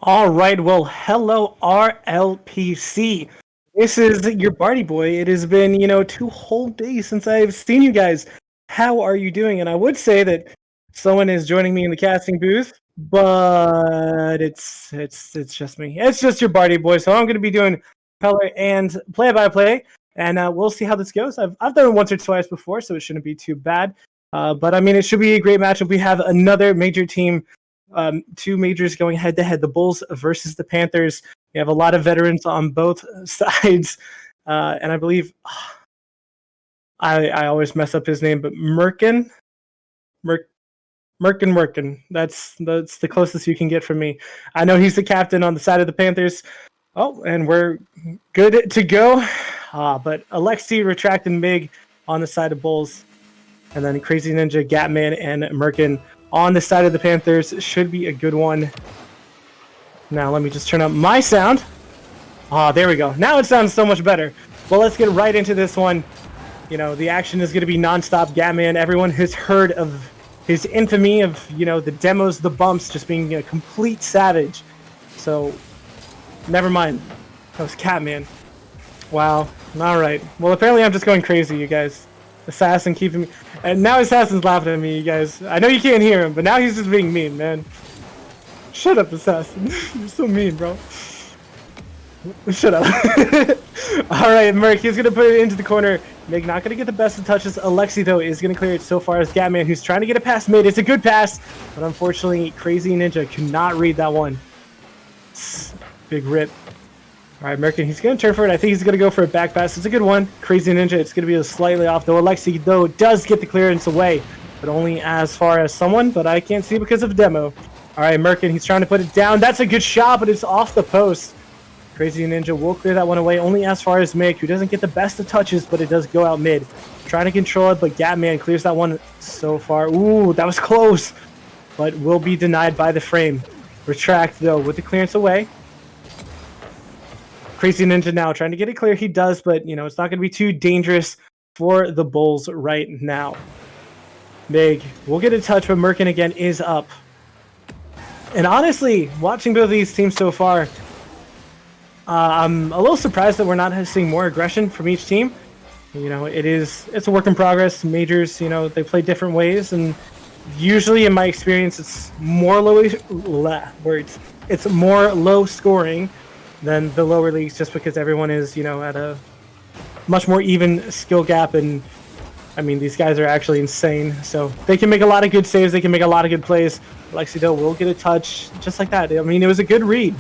All right, well, hello, RLPC. This is your Barty Boy. It has been, 2 whole days since I've seen you guys. How are you doing? And I would say that someone is joining me in the casting booth, but it's just me. It's just your Barty Boy. So I'm going to be doing color and play-by-play, and we'll see how this goes. I've done it once or twice before, so it shouldn't be too bad. But I mean, it should be a great matchup. We have another major team. Two majors going head to head, the Bulls versus the Panthers. We have a lot of veterans on both sides, and I believe I always mess up his name, but Merkin. That's the closest you can get from me. I know he's the captain on the side of the Panthers. Oh, and we're good to go. But Alexi, Retract, and Mig on the side of Bulls, and then Crazy Ninja, Gatman, and Merkin on the side of the Panthers. Should be a good one. Now let me just turn up my sound. There we go. Now it sounds so much better. Well, let's get right into this one. The action is going to be nonstop. Gatman, everyone has heard of his infamy of, the demos, the bumps, just being a complete savage. So, never mind. That was Catman. Wow. All right. Well, apparently I'm just going crazy, you guys. Assassin keeping me, and now Assassin's laughing at me, you guys. I know you can't hear him, but now he's just being mean, man. Shut up, Assassin. You're so mean, bro. Shut up. All right, Merc, he's gonna put it into the corner. Mig not gonna get the best of touches. Alexi though is gonna clear it so far as Gatman, who's trying to get a pass mid. It's a good pass, but unfortunately, Crazy Ninja could not read that one. Big rip. All right, Merkin, he's going to turn for it. I think he's going to go for a back pass. It's a good one. Crazy Ninja, it's going to be slightly off, though. Alexi, though, does get the clearance away, but only as far as someone, but I can't see because of demo. All right, Merkin, he's trying to put it down. That's a good shot, but it's off the post. Crazy Ninja will clear that one away, only as far as Mick, who doesn't get the best of touches, but it does go out mid. Trying to control it, but Gatman clears that one so far. Ooh, that was close, but will be denied by the frame. Retract, though, with the clearance away. Crazy Ninja now trying to get it clear. He does, but it's not going to be too dangerous for the Bulls right now. Mig will get a touch, but Merkin again is up. And honestly, watching both of these teams so far, I'm a little surprised that we're not seeing more aggression from each team. It's a work in progress. Majors, they play different ways, and usually in my experience, it's more it's more low scoring than the lower leagues, just because everyone is, at a much more even skill gap. And I mean, these guys are actually insane. So they can make a lot of good saves. They can make a lot of good plays. Alexi, though, will get a touch just like that. I mean, it was a good read.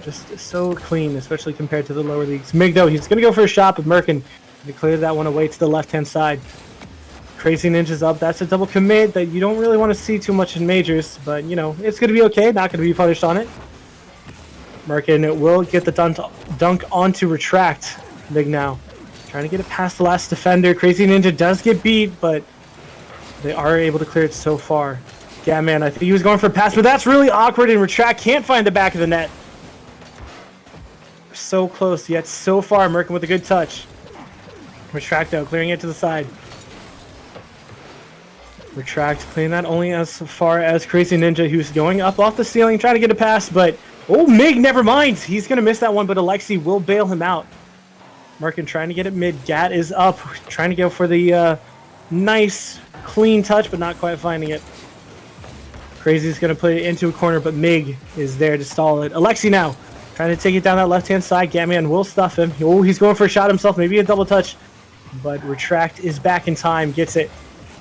Just so clean, especially compared to the lower leagues. Mig, though, he's going to go for a shot, but Merkin to clear that one away to the left-hand side. Crazy Ninja's up. That's a double commit that you don't really want to see too much in majors, but, it's going to be okay. Not going to be punished on it. Merkin will get the dunk onto Retract. Big now. Trying to get it past the last defender. Crazy Ninja does get beat, but they are able to clear it so far. Gatman, I think he was going for a pass, but that's really awkward, and Retract can't find the back of the net. So close, yet so far. Merkin with a good touch. Retract, though, clearing it to the side. Retract playing that only as far as Crazy Ninja, who's going up off the ceiling, trying to get a pass, but oh, Mig, never mind. He's going to miss that one, but Alexi will bail him out. Merkin trying to get it mid. Gat is up, trying to go for the nice, clean touch, but not quite finding it. Crazy's going to put it into a corner, but Mig is there to stall it. Alexi now trying to take it down that left-hand side. Gatman will stuff him. Oh, he's going for a shot himself, maybe a double touch, but Retract is back in time, gets it.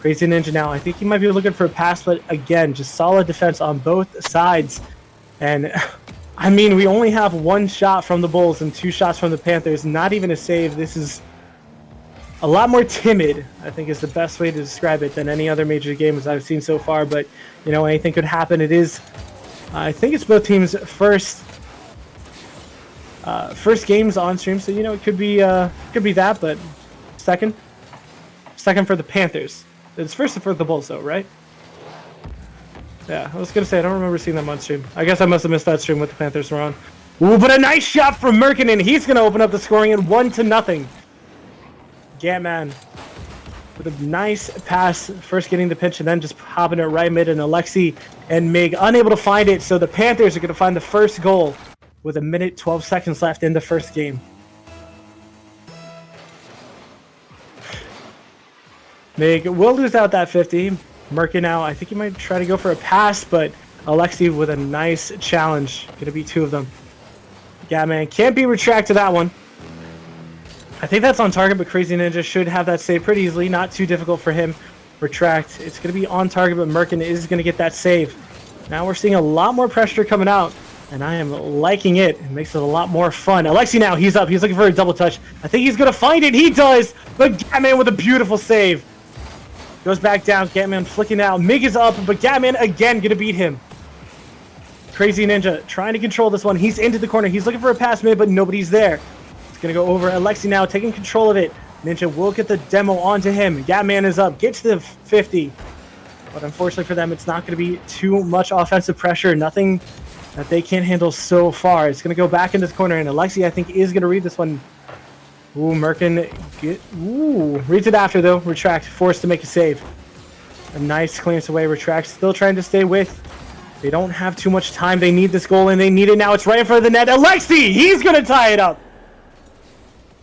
Crazy Ninja now. I think he might be looking for a pass, but again, just solid defense on both sides. And I mean, we only have one shot from the Bulls and 2 shots from the Panthers. Not even a save. This is a lot more timid, I think is the best way to describe it, than any other major games I've seen so far. But, anything could happen. It is, I think it's both teams' first games on stream. So, it could be that, but second for the Panthers. It's first for the Bulls, though, right? Yeah, I was going to say, I don't remember seeing them on stream. I guess I must have missed that stream with the Panthers were on. Ooh, but a nice shot from Merkin, and he's going to open up the scoring at 1-0. Gatman with a nice pass, first getting the pitch and then just popping it right mid, and Alexi and Mig unable to find it, so the Panthers are going to find the first goal with 1:12 seconds left in the first game. Mig will lose out that 50. Merkin now, I think he might try to go for a pass, but Alexi with a nice challenge. Going to be two of them. Gatman can't be retracted that one. I think that's on target, but Crazy Ninja should have that save pretty easily. Not too difficult for him. Retract. It's going to be on target, but Merkin is going to get that save. Now we're seeing a lot more pressure coming out, and I am liking it. It makes it a lot more fun. Alexi now, he's up. He's looking for a double touch. I think he's going to find it. He does, but Gatman with a beautiful save. Goes back down. Gatman flicking out. Mig is up, but Gatman again going to beat him. Crazy Ninja trying to control this one. He's into the corner. He's looking for a pass mid, but nobody's there. It's going to go over. Alexi now taking control of it. Ninja will get the demo onto him. Gatman is up. Gets to the 50. But unfortunately for them, it's not going to be too much offensive pressure. Nothing that they can't handle so far. It's going to go back into the corner, and Alexi, I think, is going to read this one. Ooh, Merkin. Reads it after, though. Retract. Forced to make a save. A nice clearance away. Retract. Still trying to stay with. They don't have too much time. They need this goal, and they need it now. It's right in front of the net. Alexi! He's going to tie it up.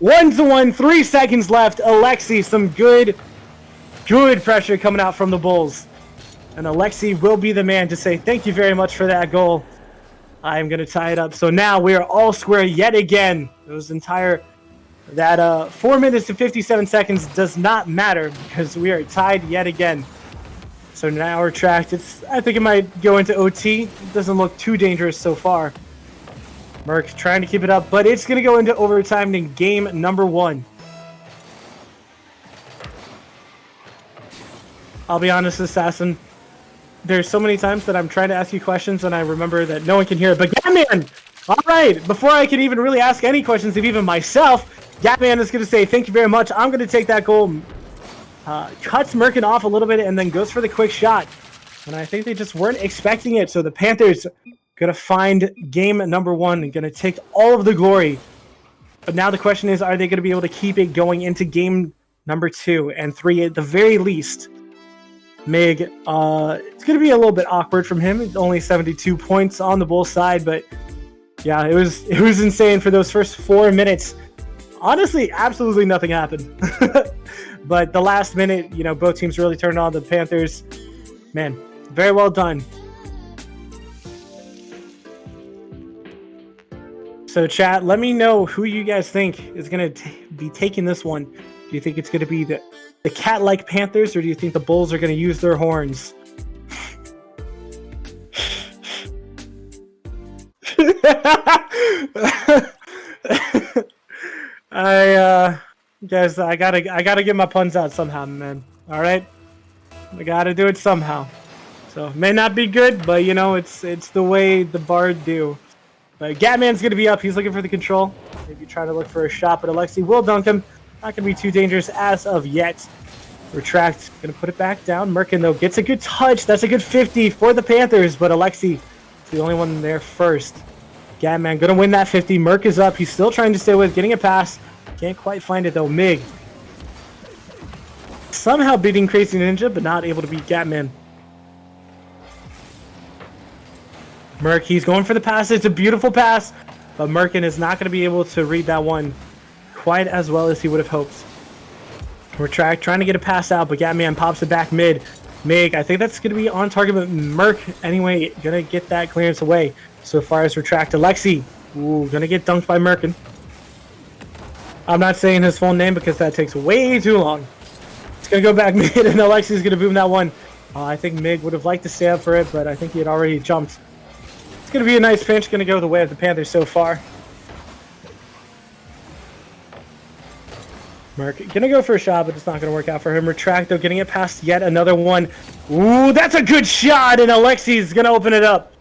1-1, 3 seconds left. Alexi, some good pressure coming out from the Bulls. And Alexi will be the man to say thank you very much for that goal. I'm going to tie it up. So now we are all square yet again. That 4 minutes and 57 seconds does not matter because we are tied yet again. So now we're tracked. I think it might go into OT. It doesn't look too dangerous so far. Merc trying to keep it up, but it's going to go into overtime in game number 1. I'll be honest, Assassin. There's so many times that I'm trying to ask you questions and I remember that no one can hear it. But Gatman! Alright, before I can even really ask any questions of even myself, Gatman is going to say thank you very much. I'm going to take that goal. Cuts Merkin off a little bit and then goes for the quick shot. And I think they just weren't expecting it. So the Panthers going to find game number 1 and going to take all of the glory. But now the question is, are they going to be able to keep it going into game number 2 and 3 at the very least? Mig, it's going to be a little bit awkward from him. It's only 72 points on the Bulls side, but yeah, it was insane for those first 4 minutes. Honestly, absolutely nothing happened. But the last minute, both teams really turned on. The Panthers, man, very well done. So chat, let me know who you guys think is going to be taking this one. Do you think it's going to be the cat-like Panthers, or do you think the Bulls are going to use their horns? Guys, I gotta get my puns out somehow, man. All right, I gotta do it somehow. So it may not be good, but it's the way the Bard do. But Gatman's going to be up. He's looking for the control. Maybe trying to look for a shot, but Alexi will dunk him. Not going to be too dangerous as of yet. Retract. Going to put it back down. Merkin, though, gets a good touch. That's a good 50 for the Panthers, but Alexi is the only one there first. Gatman going to win that 50. Merk is up. He's still trying to stay with, getting a pass. Can't quite find it, though. Mig somehow beating Crazy Ninja, but not able to beat Gatman. Merk, he's going for the pass. It's a beautiful pass, but Merkin is not going to be able to read that one quite as well as he would have hoped. Retract, trying to get a pass out, but Gatman pops it back mid. Mig, I think that's going to be on target, but Merk, anyway, going to get that clearance away. So far as Retract, Alexi, going to get dunked by Merkin. I'm not saying his full name because that takes way too long. It's going to go back mid, and Alexi's going to boom that one. I think Mig would have liked to stay up for it, but I think he had already jumped. It's going to be a nice pinch, going to go the way of the Panthers so far. Merk going to go for a shot, but it's not going to work out for him. Retract, though, getting it past yet another one. Ooh, that's a good shot, and Alexi's going to open it up.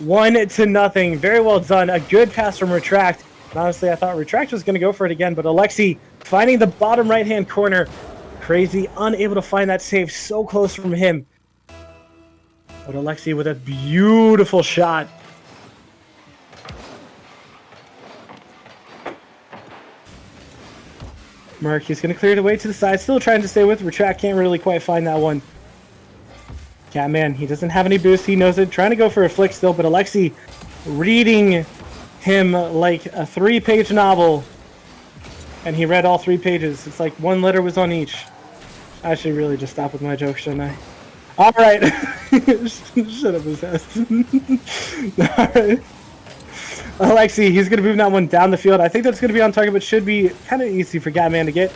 1-0. Very well done. A good pass from Retract. And honestly, I thought Retract was going to go for it again, but Alexi finding the bottom right-hand corner. Crazy, unable to find that save so close from him. But Alexi with a beautiful shot. Mark, he's going to clear it away to the side. Still trying to stay with. Retract can't really quite find that one. Catman, he doesn't have any boost. He knows it. Trying to go for a flick still, but Alexi reading him like a 3-page novel. And he read all 3 pages. It's like 1 letter was on each. I should really just stop with my jokes, shouldn't I? All right. Shut up his ass. All right. Alexi, he's going to move that one down the field. I think that's going to be on target, but should be kind of easy for Catman to get.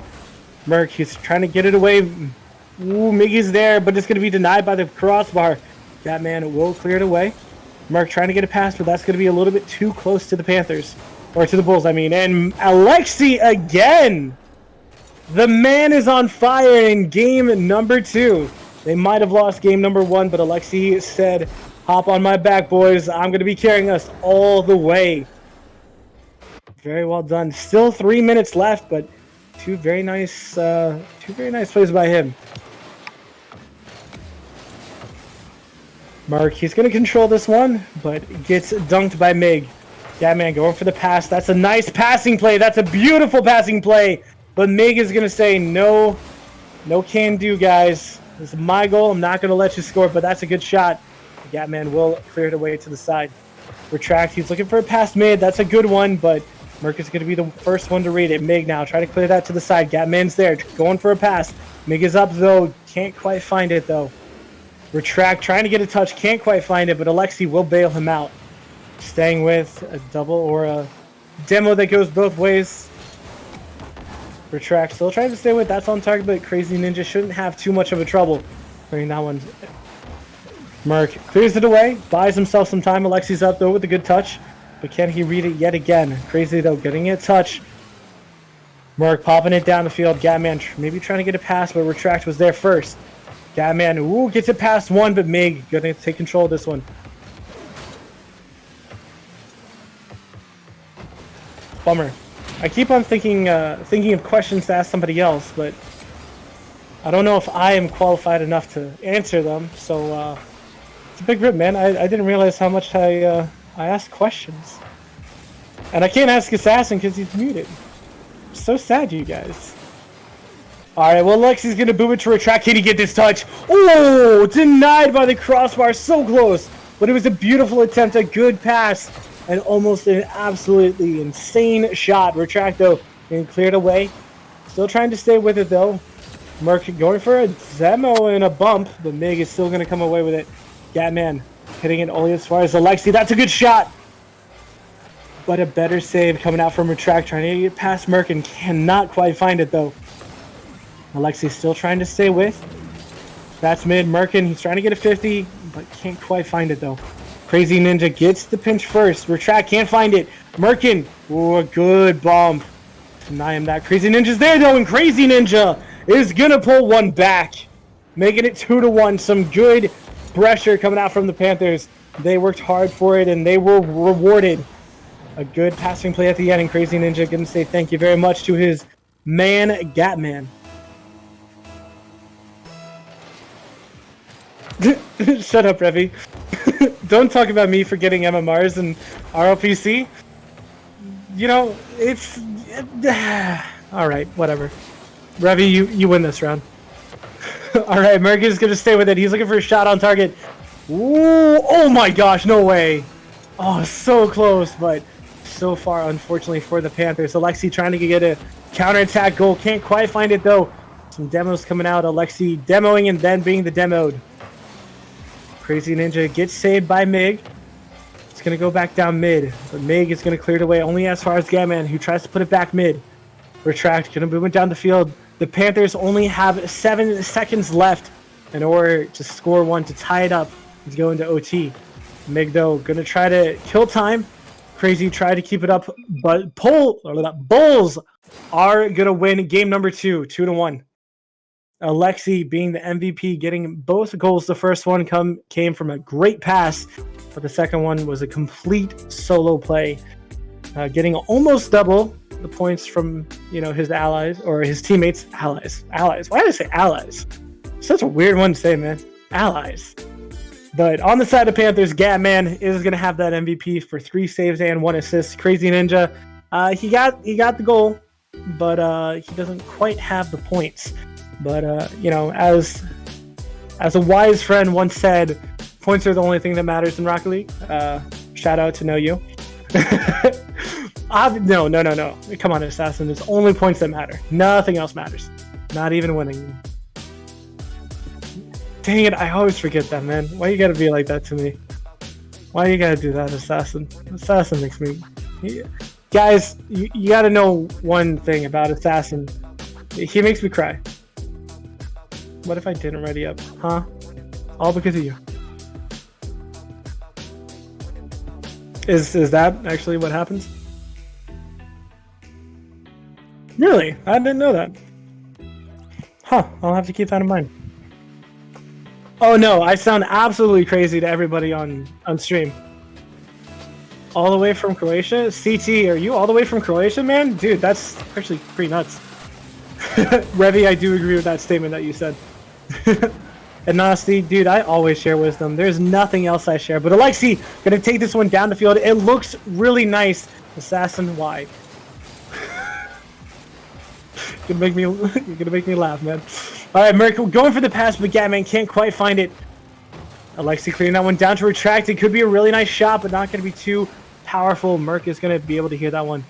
Merc, he's trying to get it away. Ooh, Miggy's there, but it's going to be denied by the crossbar. Catman will clear it away. Merc trying to get a pass, but that's going to be a little bit too close to the Panthers. Or to the Bulls, I mean. And Alexi again! The man is on fire in game number 2. They might have lost game number 1, but Alexi said, hop on my back, boys. I'm going to be carrying us all the way. Very well done. Still 3 minutes left, but two very nice plays by him. Mark, he's going to control this one, but gets dunked by Mig. Catman going for the pass. That's a nice passing play. That's a beautiful passing play. But Mig is going to say, no can do, guys. This is my goal. I'm not going to let you score, but that's a good shot. Catman will clear it away to the side. Retract. He's looking for a pass mid. That's a good one, but Merc is going to be the first one to read it. Mig now try to clear that to the side. Catman's there going for a pass. Mig is up, though. Can't quite find it, though. Retract trying to get a touch. Can't quite find it, but Alexi will bail him out. Staying with a double or a demo that goes both ways. Retract still trying to stay with. That's on target, but Crazy Ninja shouldn't have too much of a trouble clearing that one. Merc clears it away, buys himself some time. Alexi's up, though, with a good touch. But can he read it yet again? Crazy, though, getting a touch. Merc popping it down the field. Catman maybe trying to get a pass, but Retract was there first. Catman, ooh, gets it past one, but Mig going to take control of this one. Bummer. I keep on thinking of questions to ask somebody else, but I don't know if I am qualified enough to answer them. So it's a big rip, man. I didn't realize how much I asked questions, and I can't ask Assassin because he's muted. So sad, you guys. All right, well, Lexi's gonna boom it to Retract. Can he get this touch? Oh, denied by the crossbar. So close, but it was a beautiful attempt, a good pass. And almost an absolutely insane shot. Retract, though, getting cleared away. Still trying to stay with it, though. Merc going for a demo and a bump, but Mig is still going to come away with it. Catman hitting it only as far as Alexi. That's a good shot. But a better save coming out from Retract, trying to get past Merc and cannot quite find it, though. Alexi still trying to stay with. That's mid. Merkin, he's trying to get a 50, but can't quite find it, though. Crazy Ninja gets the pinch first. Retract can't find it. Merkin, ooh, a good bump. Deny him that. Crazy Ninja's there, though, and Crazy Ninja is going to pull one back, making it 2-1. Some good pressure coming out from the Panthers. They worked hard for it, and they were rewarded. A good passing play at the end, and Crazy Ninja going to say thank you very much to his man, Gatman. Shut up, Revy. Don't talk about me for getting MMRs and RLPC. You know, it's... Alright, whatever. Revy, you win this round. Alright, America's gonna stay with it. He's looking for a shot on target. Ooh, oh my gosh, no way. Oh, so close, but so far, unfortunately, for the Panthers. Alexi trying to get a counterattack goal. Can't quite find it, though. Some demos coming out. Alexi demoing and then being the demoed. Crazy Ninja gets saved by Mig. It's going to go back down mid. But Mig is going to clear it away only as far as Gatman, who tries to put it back mid. Retract, going to move it down the field. The Panthers only have 7 seconds left in order to score one to tie it up and go into OT. Mig, though, going to try to kill time. Crazy try to keep it up, but Bulls are going to win game number 2, 2-1. Alexi being the MVP, getting both goals. The first one came from a great pass, but the second one was a complete solo play, getting almost double the points from his allies or his teammates. Allies. Why did I say allies? Such a weird one to say, man. Allies. But on the side of Panthers, Gatman is going to have that MVP for 3 saves and 1 assist. Crazy Ninja, he got the goal. but he doesn't quite have the points. But you know, as a wise friend once said, points are the only thing that matters in Rocket League. Shout out to Know You. No. Come on, Assassin. There's only points that matter. Nothing else matters. Not even winning. Dang it, I always forget that, man. Why you gotta be like that to me? Why you gotta do that, Assassin? Assassin makes me... Guys, you gotta know one thing about Assassin. He makes me cry. What if I didn't ready up? Huh? All because of you. Is that actually what happens? Really? I didn't know that. Huh, I'll have to keep that in mind. Oh no, I sound absolutely crazy to everybody on stream. All the way from Croatia? CT, are you all the way from Croatia, man? Dude, that's actually pretty nuts. Revy, I do agree with that statement that you said. And Nasty, dude, I always share wisdom. There's nothing else I share. But Alexi, gonna take this one down the field. It looks really nice. Assassin, why? You're gonna make me laugh, man. All right, Merc going for the pass, but Gatman can't quite find it. Alexi clearing that one down to retract. It could be a really nice shot, but not gonna be too powerful. Merc is gonna be able to hear that one.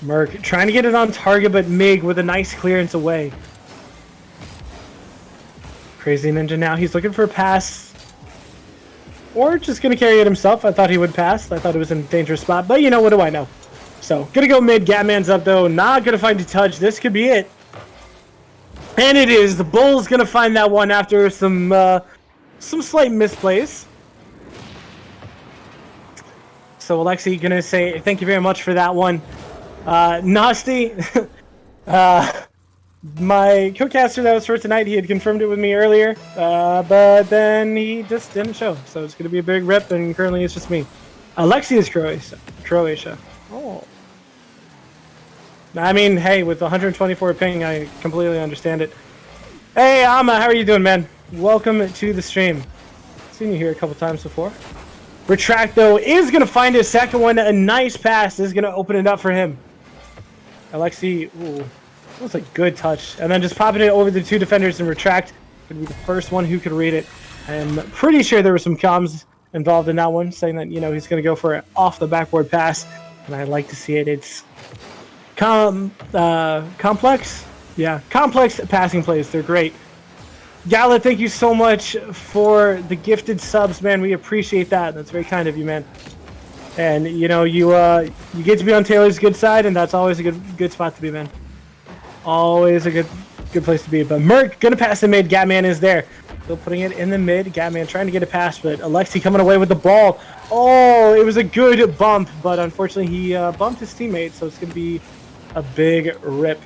Merc trying to get it on target, but Mig with a nice clearance away. Crazy Ninja now. He's looking for a pass. Or just gonna carry it himself. I thought he would pass. I thought it was in a dangerous spot, but you know, what do I know? So, gonna go mid. Gatman's up though. Not gonna find a touch. This could be it. And it is. The Bull's gonna find that one after some slight misplays. So Alexi gonna say thank you very much for that one. Nasty, my co-caster that was for tonight, he had confirmed it with me earlier, but then he just didn't show. So it's gonna be a big rip, and currently it's just me. Alexi is Croatia. Oh. I mean, hey, with 124 ping, I completely understand it. Hey, Amma, how are you doing, man? Welcome to the stream. Seen you here a couple times before. Retract, though, is going to find his second one. A nice pass is going to open it up for him. Alexi, ooh, that was a good touch. And then just popping it over the two defenders and Retract could be the first one who could read it. I'm pretty sure there were some comms involved in that one, saying that, you know, he's going to go for an off-the-backboard pass. And I like to see it. It's complex? Yeah, complex passing plays. They're great. Gala, thank you so much for the gifted subs, man. We appreciate that. That's very kind of you, man. And you know, you get to be on Taylor's good side, and that's always a good spot to be, man. Always a good place to be. But Merc gonna pass the mid. Gatman is there. Still putting it in the mid. Gatman trying to get a pass, but Alexi coming away with the ball. Oh, it was a good bump, but unfortunately he bumped his teammate, so it's gonna be a big rip.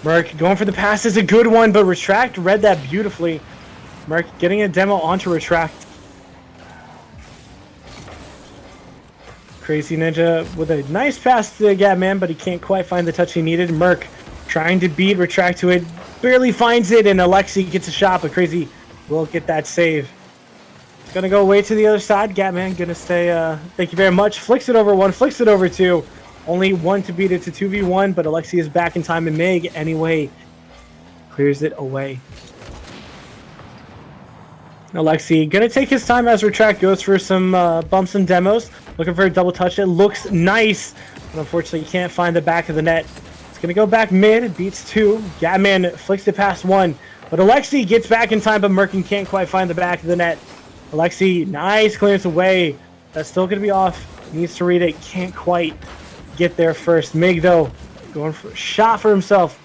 Merc going for the pass is a good one, but Retract read that beautifully. Merc getting a demo onto Retract. Crazy Ninja with a nice pass to Gatman, but he can't quite find the touch he needed. Merc trying to beat Retract to it, barely finds it, and Alexi gets a shot, but Crazy will get that save. It's gonna go away to the other side. Gatman gonna stay, thank you very much. Flicks it over one, flicks it over two. Only one to beat it to 2v1, but Alexi is back in time, and Meg, anyway, clears it away. Alexi gonna take his time as Retract goes for some bumps and demos. Looking for a double touch. It looks nice, but unfortunately, you can't find the back of the net. It's gonna go back mid, beats two. Gatman flicks it past one, but Alexi gets back in time, but Merkin can't quite find the back of the net. Alexi, nice clearance away. That's still gonna be off. Needs to read it, can't quite get there first. Mig, though, going for a shot for himself.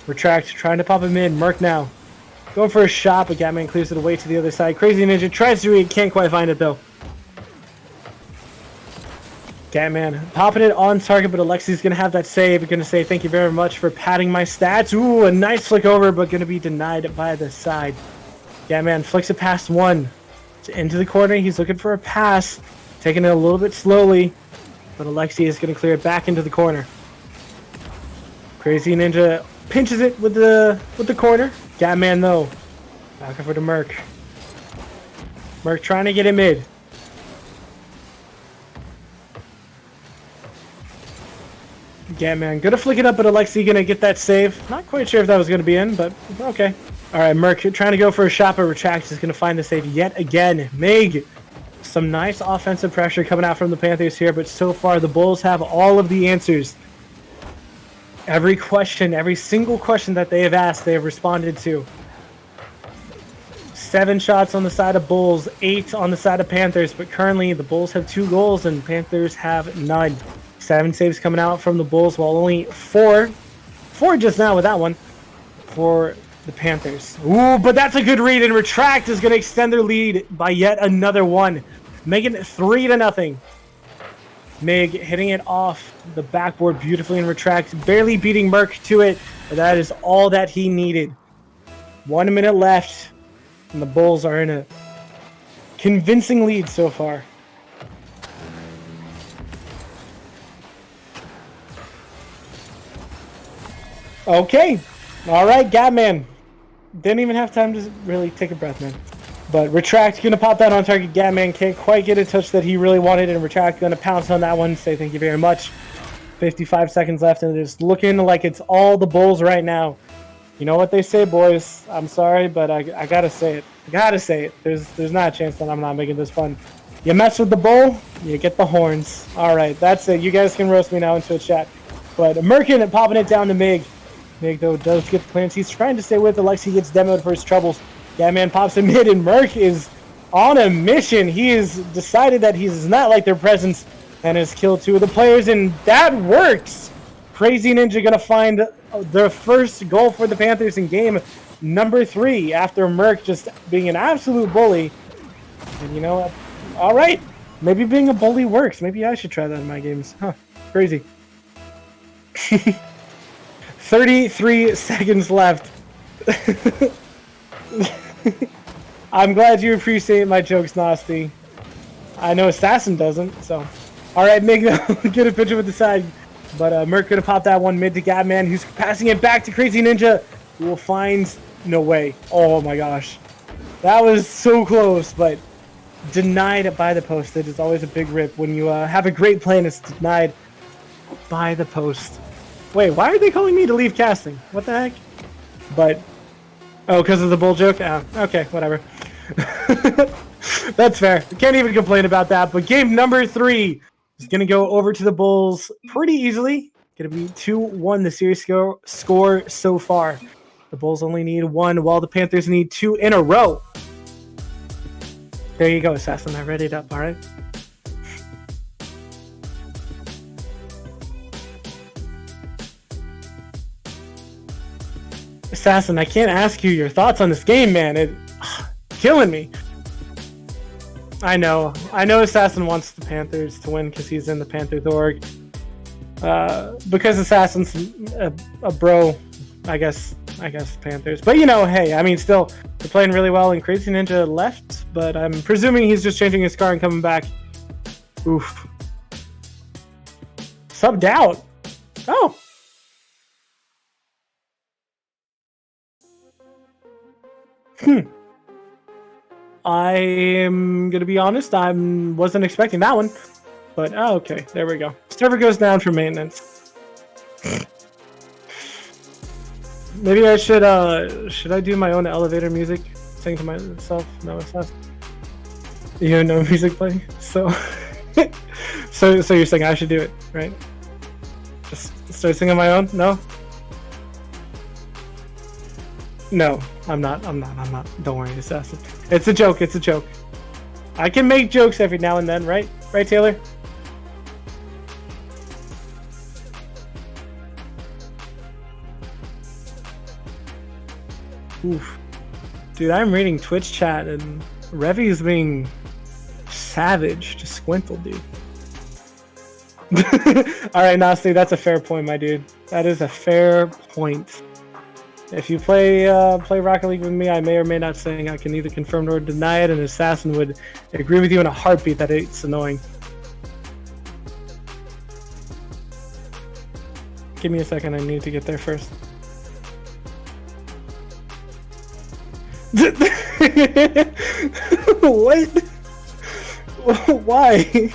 Retract, trying to pop him in. Merc now going for a shot, but Gatman clears it away to the other side. Crazy Ninja tries to read, can't quite find it, though. Gatman popping it on target, but Alexi's going to have that save. Going to say thank you very much for padding my stats. Ooh, a nice flick over, but going to be denied by the side. Gatman flicks it past one. It's into the corner. He's looking for a pass. Taking it a little bit slowly. But Alexi is going to clear it back into the corner. Crazy Ninja pinches it with the corner. Gatman, though, back over to Merc. Merc trying to get it mid. Gatman gonna flick it up, but Alexi gonna get that save. Not quite sure if that was gonna be in, but okay. All right, Merc trying to go for a shot, but Retract is gonna find the save yet again. Mig, some nice offensive pressure coming out from the Panthers here, but so far the Bulls have all of the answers. Every question, every single question that they have asked, they have responded to. 7 shots on the side of Bulls, 8 on the side of Panthers, but currently the Bulls have 2 goals and Panthers have none. 7 saves coming out from the Bulls, while only 4 just now with that one, for the Panthers. Ooh, but that's a good read, and Retract is going to extend their lead by yet another one, making it 3-0. Mig hitting it off the backboard beautifully, and Retract barely beating Merc to it, but that is all that he needed. 1 minute left, and the Bulls are in a convincing lead so far. Okay. All right, Gatman. Didn't even have time to really take a breath, man. But Retract going to pop that on target. Gatman can't quite get a touch that he really wanted, and Retract going to pounce on that one. Say thank you very much. 55 seconds left, and it's looking like it's all the Bulls right now. You know what they say, boys. I'm sorry, but I got to say it. I got to say it. There's not a chance that I'm not making this fun. You mess with the Bull, you get the horns. All right, that's it. You guys can roast me now into a chat. But Merkin popping it down to Mig. Mig, though, does get the clearance. He's trying to stay with Alexi, gets demoed for his troubles. Gatman pops him mid, and Merc is on a mission. He has decided that he does not like their presence and has killed 2 of the players, and that works! Crazy Ninja gonna find the first goal for the Panthers in game number 3 after Merc just being an absolute bully. And you know what? All right, maybe being a bully works. Maybe I should try that in my games. Huh, crazy. 33 seconds left. I'm glad you appreciate my jokes, Nasty. I know Assassin doesn't, so. Alright, Mig, get a picture with the side. But Merc gonna pop that one mid to Gatman, who's passing it back to Crazy Ninja, who will find no way. Oh my gosh. That was so close, but denied by the post. It is always a big rip when you have a great play and it's denied by the post. Wait, why are they calling me to leave casting? What the heck? But, oh, because of the bull joke? Okay, whatever. That's fair. Can't even complain about that. But game number 3 is going to go over to the Bulls pretty easily. Going to be 2-1 the series score so far. The Bulls only need 1, while the Panthers need 2 in a row. There you go, Assassin. I read it up, all right? Assassin, I can't ask you your thoughts on this game, man. It's killing me. I know Assassin wants the Panthers to win because he's in the Panthers org. Because Assassin's a bro, I guess Panthers. But you know, hey, I mean, still, they're playing really well, and Crazy Ninja left, but I'm presuming he's just changing his car and coming back. Oof. Subbed out. Oh. I'm gonna be honest, I wasn't expecting that one, but oh, okay, there we go. Server goes down for maintenance. Maybe I should I do my own elevator music, sing to myself? No, it's not. You have no music playing, so so you're saying I should do it, right? Just start singing my own? No. No, I'm not. Don't worry, Assassin. It's a joke. I can make jokes every now and then, right? Right, Taylor? Oof. Dude, I'm reading Twitch chat and Revy is being savage to Squintle, dude. Alright, Nasty, that's a fair point, my dude. That is a fair point. If you play Rocket League with me, I may or may not say I can either confirm or deny it, and Assassin would agree with you in a heartbeat that it's annoying. Give me a second, I need to get there first. What? Why?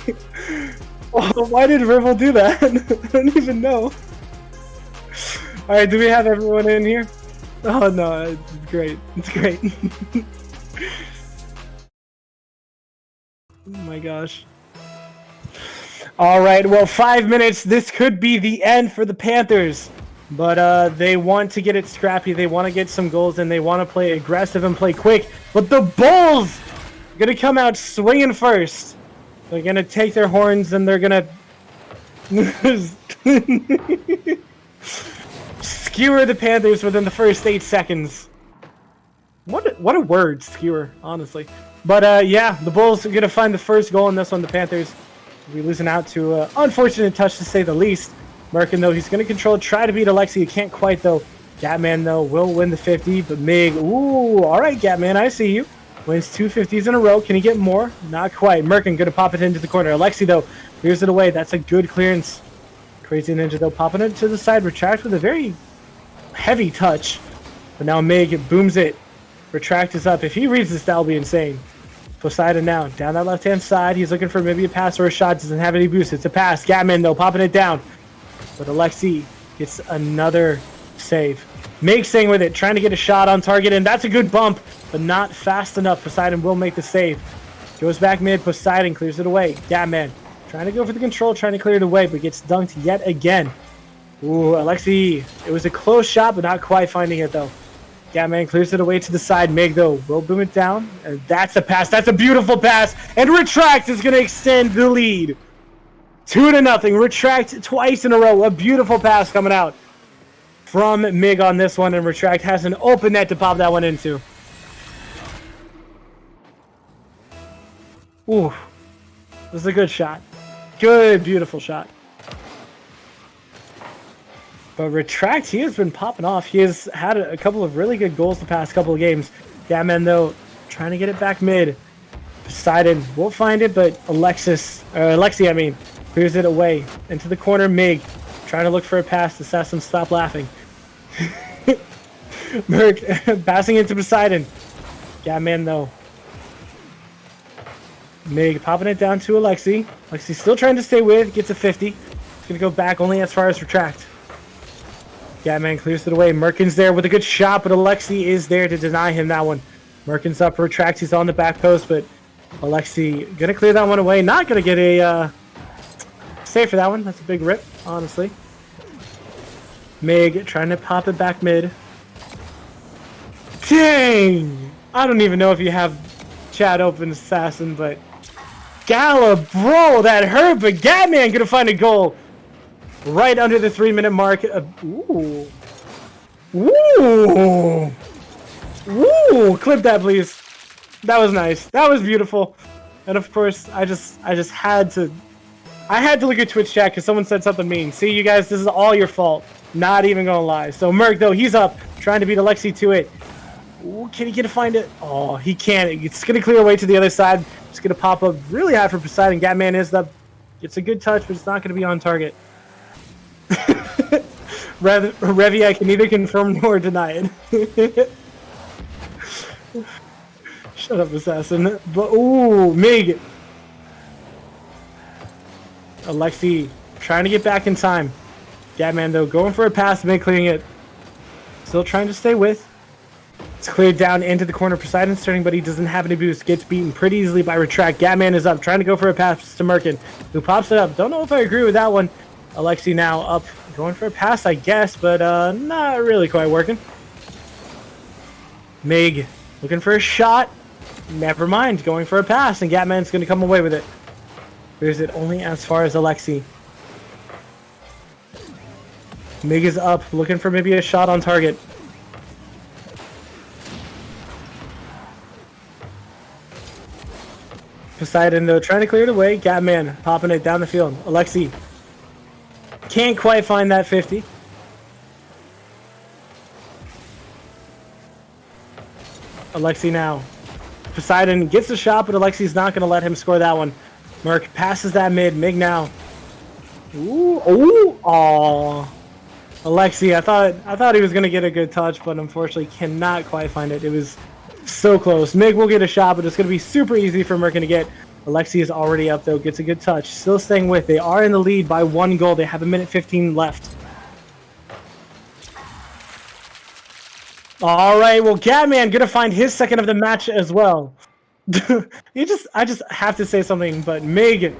Oh, why did Verbal do that? I don't even know. Alright, do we have everyone in here? Oh no, it's great. It's great. Oh my gosh. Alright, well, 5 minutes. This could be the end for the Panthers. But they want to get it scrappy. They want to get some goals, and they want to play aggressive and play quick. But the Bulls are going to come out swinging first. They're going to take their horns, and they're going to skewer the Panthers within the first 8 seconds. What a word, skewer, honestly. But yeah, the Bulls are going to find the first goal in this one. The Panthers will be losing out to an unfortunate touch, to say the least. Merkin, though, he's going to control, try to beat Alexi. He can't quite, though. Gatman, though, will win the 50, but Mig, ooh, all right, Gatman, I see you. Wins 2 50s in a row. Can he get more? Not quite. Merkin going to pop it into the corner. Alexi, though, clears it away. That's a good clearance. Crazy Ninja, though, popping it to the side. Retract with a very heavy touch. But now Mig booms it. Retract is up. If he reads this, that'll be insane. Poseidon now, down that left-hand side. He's looking for maybe a pass or a shot. Doesn't have any boost. It's a pass. Gatman, though, popping it down. But Alexi gets another save. Mig staying with it, trying to get a shot on target, and that's a good bump, but not fast enough. Poseidon will make the save. Goes back mid. Poseidon clears it away. Gatman trying to go for the control, trying to clear it away, but gets dunked yet again. Ooh, Alexi, it was a close shot, but not quite finding it, though. Gatman clears it away to the side. Mig, though, will boom it down. And that's a pass. That's a beautiful pass. And Retract is going to extend the lead. 2-0. Retract twice in a row. A beautiful pass coming out from Mig on this one. And Retract has an open net to pop that one into. Ooh. This is a good shot. Good, beautiful shot. But Retract, he has been popping off. He has had a couple of really good goals the past couple of games. Gatman, though, trying to get it back mid. Poseidon won't find it, but Alexi, clears it away into the corner. Mig trying to look for a pass. The Assassin stop laughing. Merc passing into Poseidon. Gatman, though. Mig popping it down to Alexi. Alexi still trying to stay with. Gets a 50. He's going to go back only as far as Retract. Gatman clears it away. Merkin's there with a good shot, but Alexi is there to deny him that one. Merkin's up, Retracts. He's on the back post, but Alexi going to clear that one away. Not going to get a save for that one. That's a big rip, honestly. Mig trying to pop it back mid. Dang! I don't even know if you have chat open, Assassin, but Gala, bro, that hurt, but Gatman going to find a goal. Right under the 3-minute mark. Ooh. Ooh. Ooh. Clip that, please. That was nice. That was beautiful. And of course, I just had to look at Twitch chat because someone said something mean. See, you guys, this is all your fault. Not even gonna lie. So Merc, though, he's up, trying to beat Alexi to it. Ooh, can he get to find it? Oh, he can't. It's gonna clear away to the other side. It's gonna pop up really high for Poseidon. Gatman is up. It's a good touch, but it's not gonna be on target. Revy, I can neither confirm nor deny it. Shut up, Assassin. But ooh, Mig. Alexi trying to get back in time. Gatman, though, going for a pass. Mig clearing it. Still trying to stay with. It's cleared down into the corner. Poseidon's turning, but he doesn't have any boost. Gets beaten pretty easily by Retract. Gatman is up, trying to go for a pass to Merkin, who pops it up. Don't know if I agree with that one. Alexi now up, going for a pass, I guess, but not really quite working. Mig looking for a shot. Never mind, going for a pass, and Gatman's going to come away with it. Clears it only as far as Alexi. Mig is up, looking for maybe a shot on target. Poseidon, though, trying to clear it away. Gatman popping it down the field. Alexi can't quite find that 50. Alexi now. Poseidon gets the shot, but Alexi's not going to let him score that one. Merc passes that mid. Mig now. Ooh, ooh, aw. Alexi, I thought he was going to get a good touch, but unfortunately cannot quite find it. It was so close. Mig will get a shot, but it's going to be super easy for Merkin to get. Alexi is already up, though. Gets a good touch. Still staying with. They are in the lead by 1 goal. They have 1:15 left. All right. Well, Gatman going to find his second of the match as well. I just have to say something, but Mig.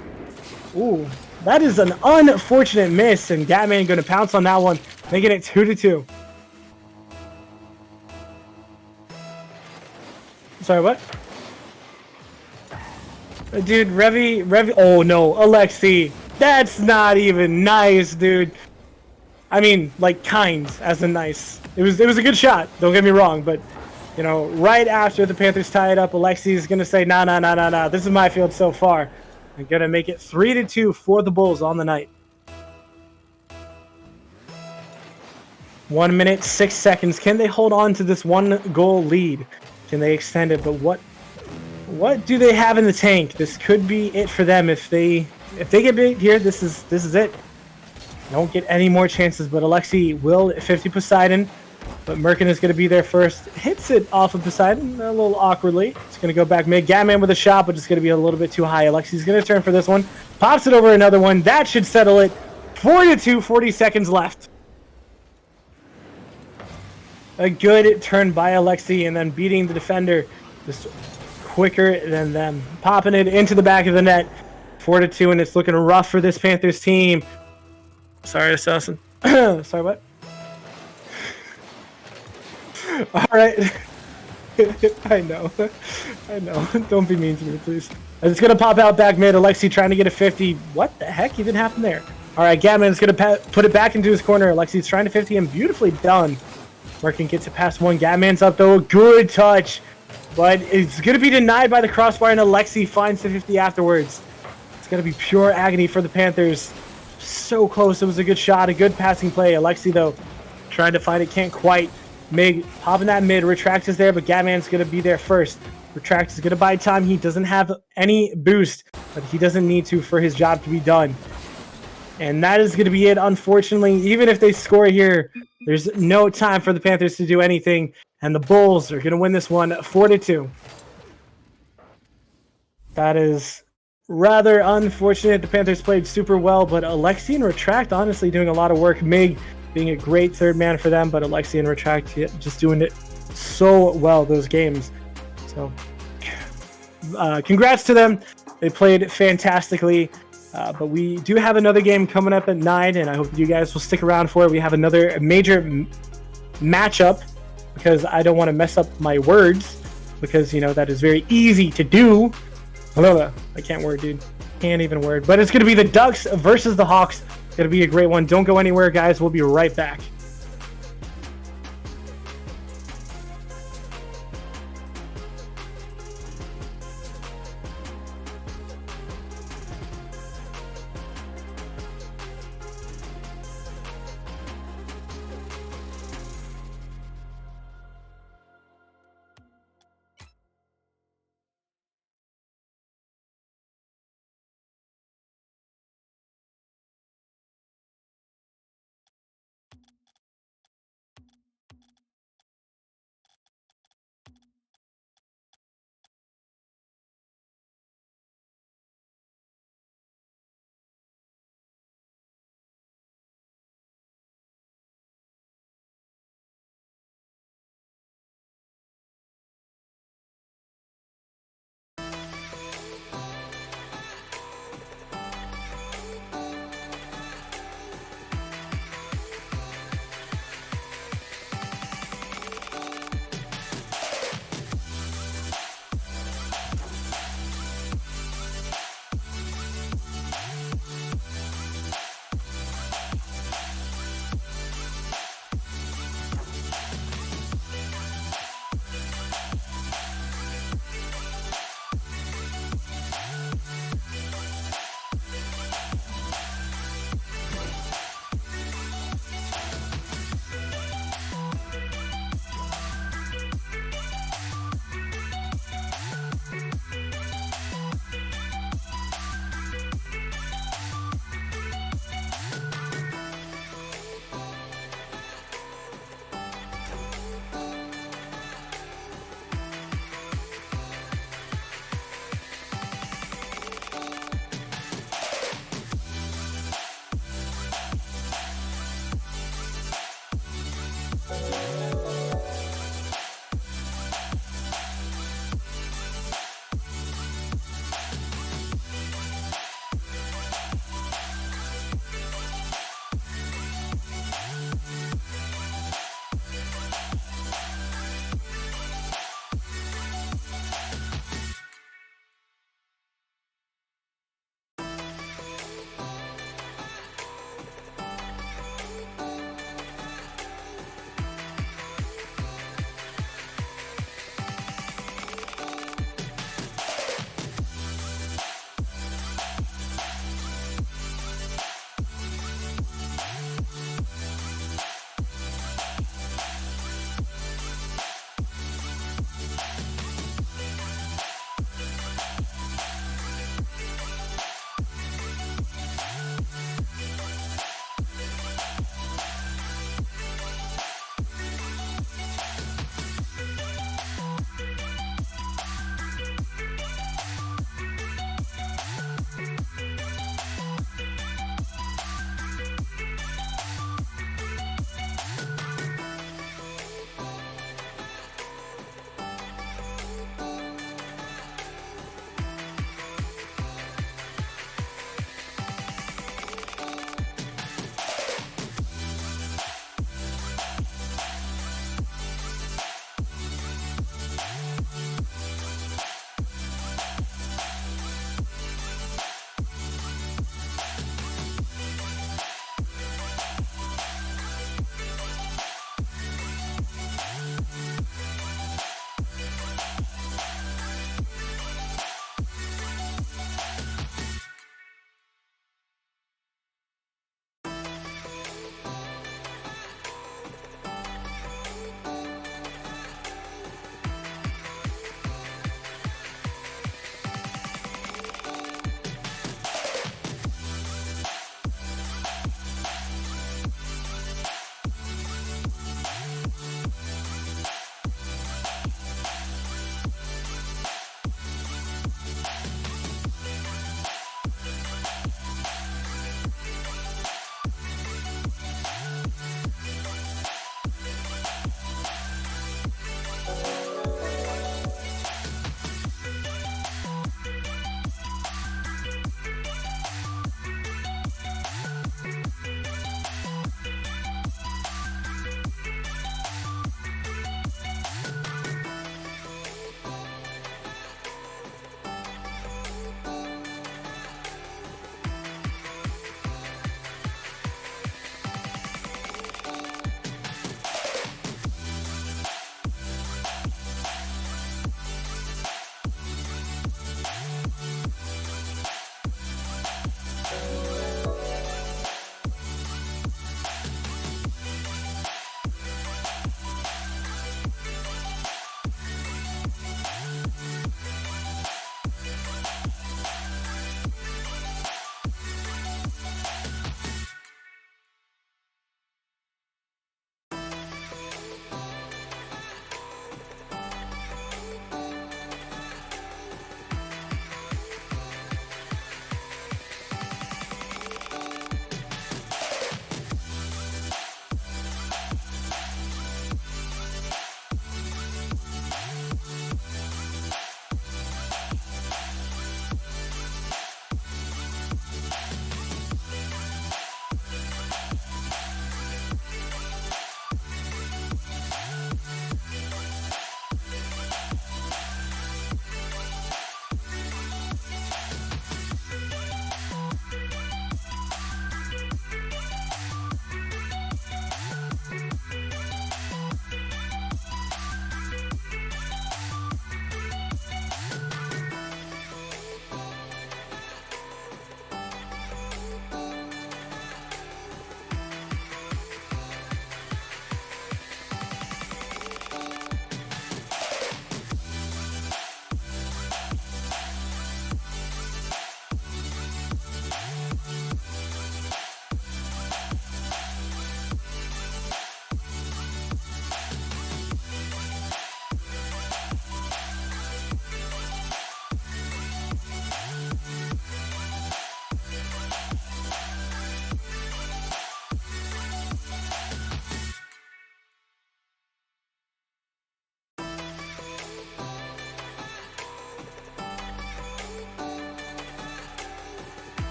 Ooh, that is an unfortunate miss, and Gatman going to pounce on that one, making it 2-2. Sorry, what? Dude, Revi. Oh no, Alexi. That's not even nice, dude. I mean, like kind, as in nice. It was a good shot. Don't get me wrong, but you know, right after the Panthers tie it up, Alexi is gonna say, nah. This is my field so far. I'm gonna make it 3-2 for the Bulls on the night. 1 minute, 6 seconds. Can they hold on to this 1-goal lead? Can they extend it? But what do they have in the tank? This could be it for them. If they get big here, this is it. Don't get any more chances. But Alexi will 50 Poseidon, but Merkin is going to be there first. Hits it off of Poseidon a little awkwardly. It's going to go back mid. Gatman with a shot, but it's going to be a little bit too high. Alexi's going to turn for this one. Pops it over another one. That should settle it. 4-2. 40 seconds left. A good turn by Alexi, and then beating the defender just quicker than them. Popping it into the back of the net. 4-2, and it's looking rough for this Panthers team. Sorry, Assassin. Sorry, what? All right. I know. Don't be mean to me, please. It's going to pop out back mid. Alexi trying to get a 50. What the heck even happened there? All right, Gatman's going to put it back into his corner. Alexi's trying to 50 him. Beautifully done. Merkin gets it past one. Gatman's up, though. Good touch. But it's going to be denied by the crossbar, and Alexi finds the 50 afterwards. It's going to be pure agony for the Panthers. So close. It was a good shot, a good passing play. Alexi, though, trying to find it. Can't quite. Mig popping that mid. Retract is there, but Gatman's going to be there first. Retract is going to buy time. He doesn't have any boost, but he doesn't need to for his job to be done. And that is going to be it, unfortunately. Even if they score here, there's no time for the Panthers to do anything. And the Bulls are going to win this one 4-2. That is rather unfortunate. The Panthers played super well, but Alexi and Retract honestly doing a lot of work. Mig being a great third man for them, but Alexi and Retract just doing it so well those games. So congrats to them. They played fantastically. But we do have another game coming up at 9, and I hope you guys will stick around for it. We have another major matchup, because I don't want to mess up my words, because, you know, that is very easy to do. I can't word, dude. Can't even word. But it's going to be the Ducks versus the Hawks. It's going to be a great one. Don't go anywhere, guys. We'll be right back.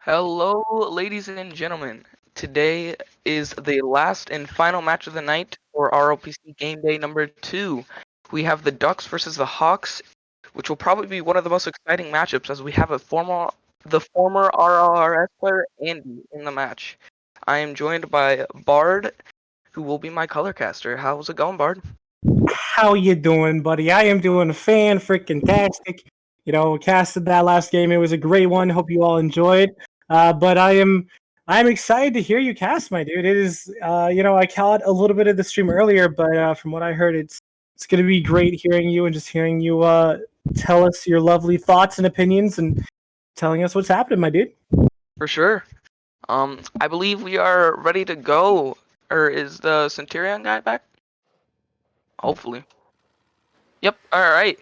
Hello, ladies and gentlemen. Today is the last and final match of the night for RLPC game day number 2. We have the Ducks versus the Hawks, which will probably be one of the most exciting matchups as we have the former RLRS player Andy in the match. I am joined by Bard, who will be my color caster. How's it going, Bard? How you doing, buddy? I am doing fan-freaking-tastic. Casted that last game. It was a great one. Hope you all enjoyed. But I'm excited to hear you cast, my dude. It is, I caught a little bit of the stream earlier, but from what I heard, it's going to be great hearing you and just hearing you tell us your lovely thoughts and opinions and telling us what's happening, my dude. For sure. I believe we are ready to go. Or is the Centurion guy back? Hopefully. Yep, alright.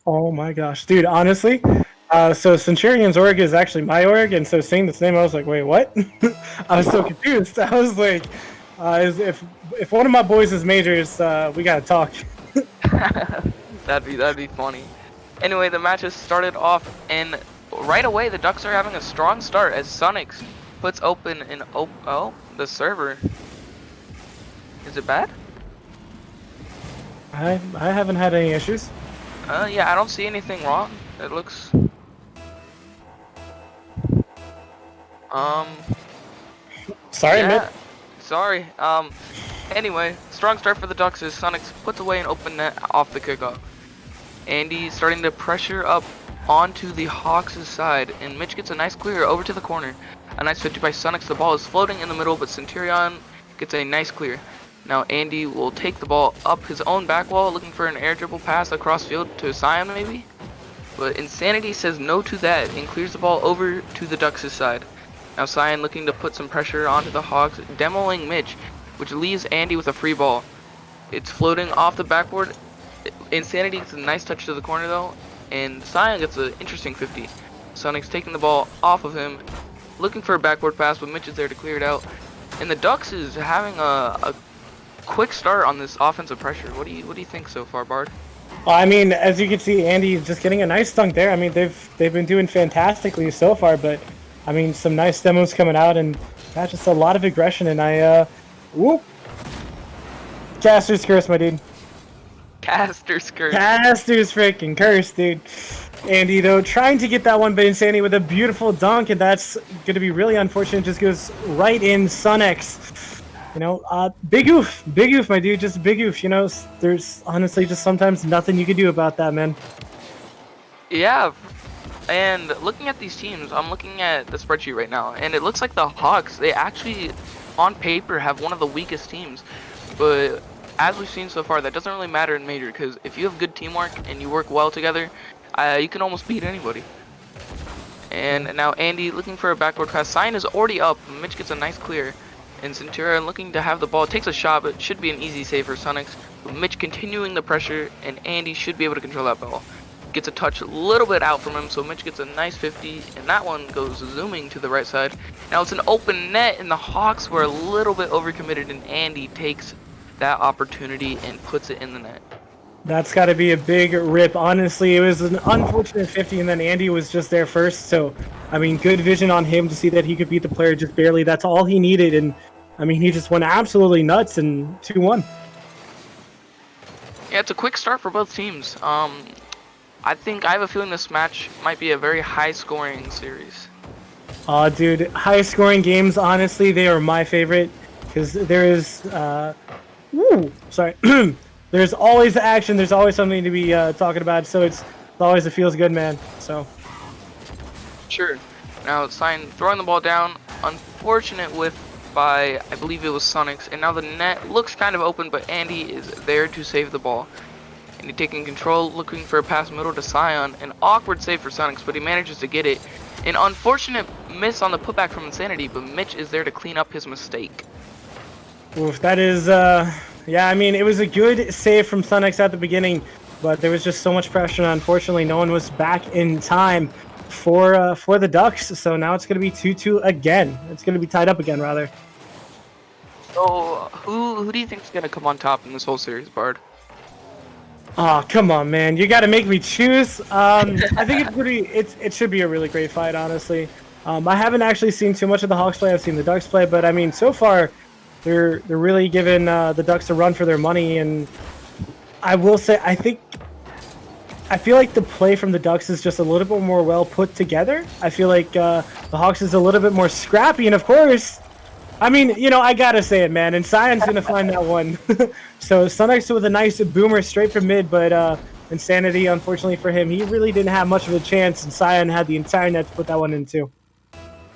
Oh my gosh, dude! Honestly, so Centurion's org is actually my org, and so seeing this name, I was like, wait, what? I was so confused. I was like, if one of my boys is majors, we gotta talk. That'd be funny. Anyway, the match has started off, and right away the Ducks are having a strong start as Sonics puts open an oh, the server. Is it bad? I haven't had any issues. Yeah, I don't see anything wrong. It looks Sorry, yeah, man. sorry. Anyway, strong start for the Ducks as Sonics puts away an open net off the kickoff. Andy starting to pressure up onto the Hawks' side, and Mitch gets a nice clear over to the corner. A nice 50 by Sonics. The ball is floating in the middle, but Centurion gets a nice clear. Now Andy will take the ball up his own back wall, looking for an air dribble pass across field to Sion maybe. But Insanity says no to that and clears the ball over to the Ducks' side. Now Sion looking to put some pressure onto the Hawks, demoing Mitch, which leaves Andy with a free ball. It's floating off the backboard. Insanity gets a nice touch to the corner though, and Sion gets an interesting 50. Sonic's taking the ball off of him, looking for a backboard pass, but Mitch is there to clear it out. And the Ducks is having a quick start on this offensive pressure. What do you think so far, Bard? Well, I mean, as you can see, Andy just getting a nice dunk there. I mean, they've been doing fantastically so far, but I mean, some nice demos coming out, and that's just a lot of aggression. And whoop, Caster's curse, my dude. Caster's curse. Caster's freaking curse, dude. Andy, though, trying to get that one, but Insanity with a beautiful dunk, and that's going to be really unfortunate. Just goes right in Sunex. Big oof, my dude, just big oof. There's honestly just sometimes nothing you can do about that, man. Yeah, and looking at these teams, I'm looking at the spreadsheet right now, and it looks like the Hawks, they actually, on paper, have one of the weakest teams. But as we've seen so far, that doesn't really matter in Major, because if you have good teamwork and you work well together, you can almost beat anybody. And now Andy looking for a backboard pass. Sion is already up. Mitch gets a nice clear. And Centurion looking to have the ball, takes a shot, but should be an easy save for Sonics. But Mitch continuing the pressure, and Andy should be able to control that ball. Gets a touch a little bit out from him, so Mitch gets a nice 50, and that one goes zooming to the right side. Now it's an open net, and the Hawks were a little bit overcommitted, and Andy takes that opportunity and puts it in the net. That's got to be a big rip. Honestly, it was an unfortunate 50, and then Andy was just there first. So, I mean, good vision on him to see that he could beat the player just barely. That's all he needed, and I mean, he just went absolutely nuts in 2-1. Yeah, it's a quick start for both teams. I have a feeling this match might be a very high-scoring series. Dude, high-scoring games, honestly, they are my favorite because there is, there's always action. There's always something to be talking about. So it's always a feels good, man. So. Sure. Now Sion throwing the ball down. Unfortunate whiff by, I believe it was Sonics, and now the net looks kind of open, but Andy is there to save the ball. Andy taking control, looking for a pass middle to Sion. An awkward save for Sonics, but he manages to get it. An unfortunate miss on the putback from Insanity, but Mitch is there to clean up his mistake. Oof, that is, yeah, I mean, it was a good save from Sonics at the beginning, but there was just so much pressure, and unfortunately, no one was back in time for the Ducks, so now it's going to be 2-2 again. It's going to be tied up again, rather. So, who do you think is going to come on top in this whole series, Bard? Oh, come on, man. You got to make me choose. I think it should be a really great fight, honestly. I haven't actually seen too much of the Hawks play. I've seen the Ducks play, but I mean, so far, they're really giving the Ducks a run for their money. And I will say, I feel like the play from the Ducks is just a little bit more well put together. I feel like the Hawks is a little bit more scrappy, and of course, I mean, you know, I gotta say it, man. And Sion's gonna find that one. So Sunix with a nice boomer straight from mid, but Insanity, unfortunately for him, he really didn't have much of a chance, and Sion had the entire net to put that one in too.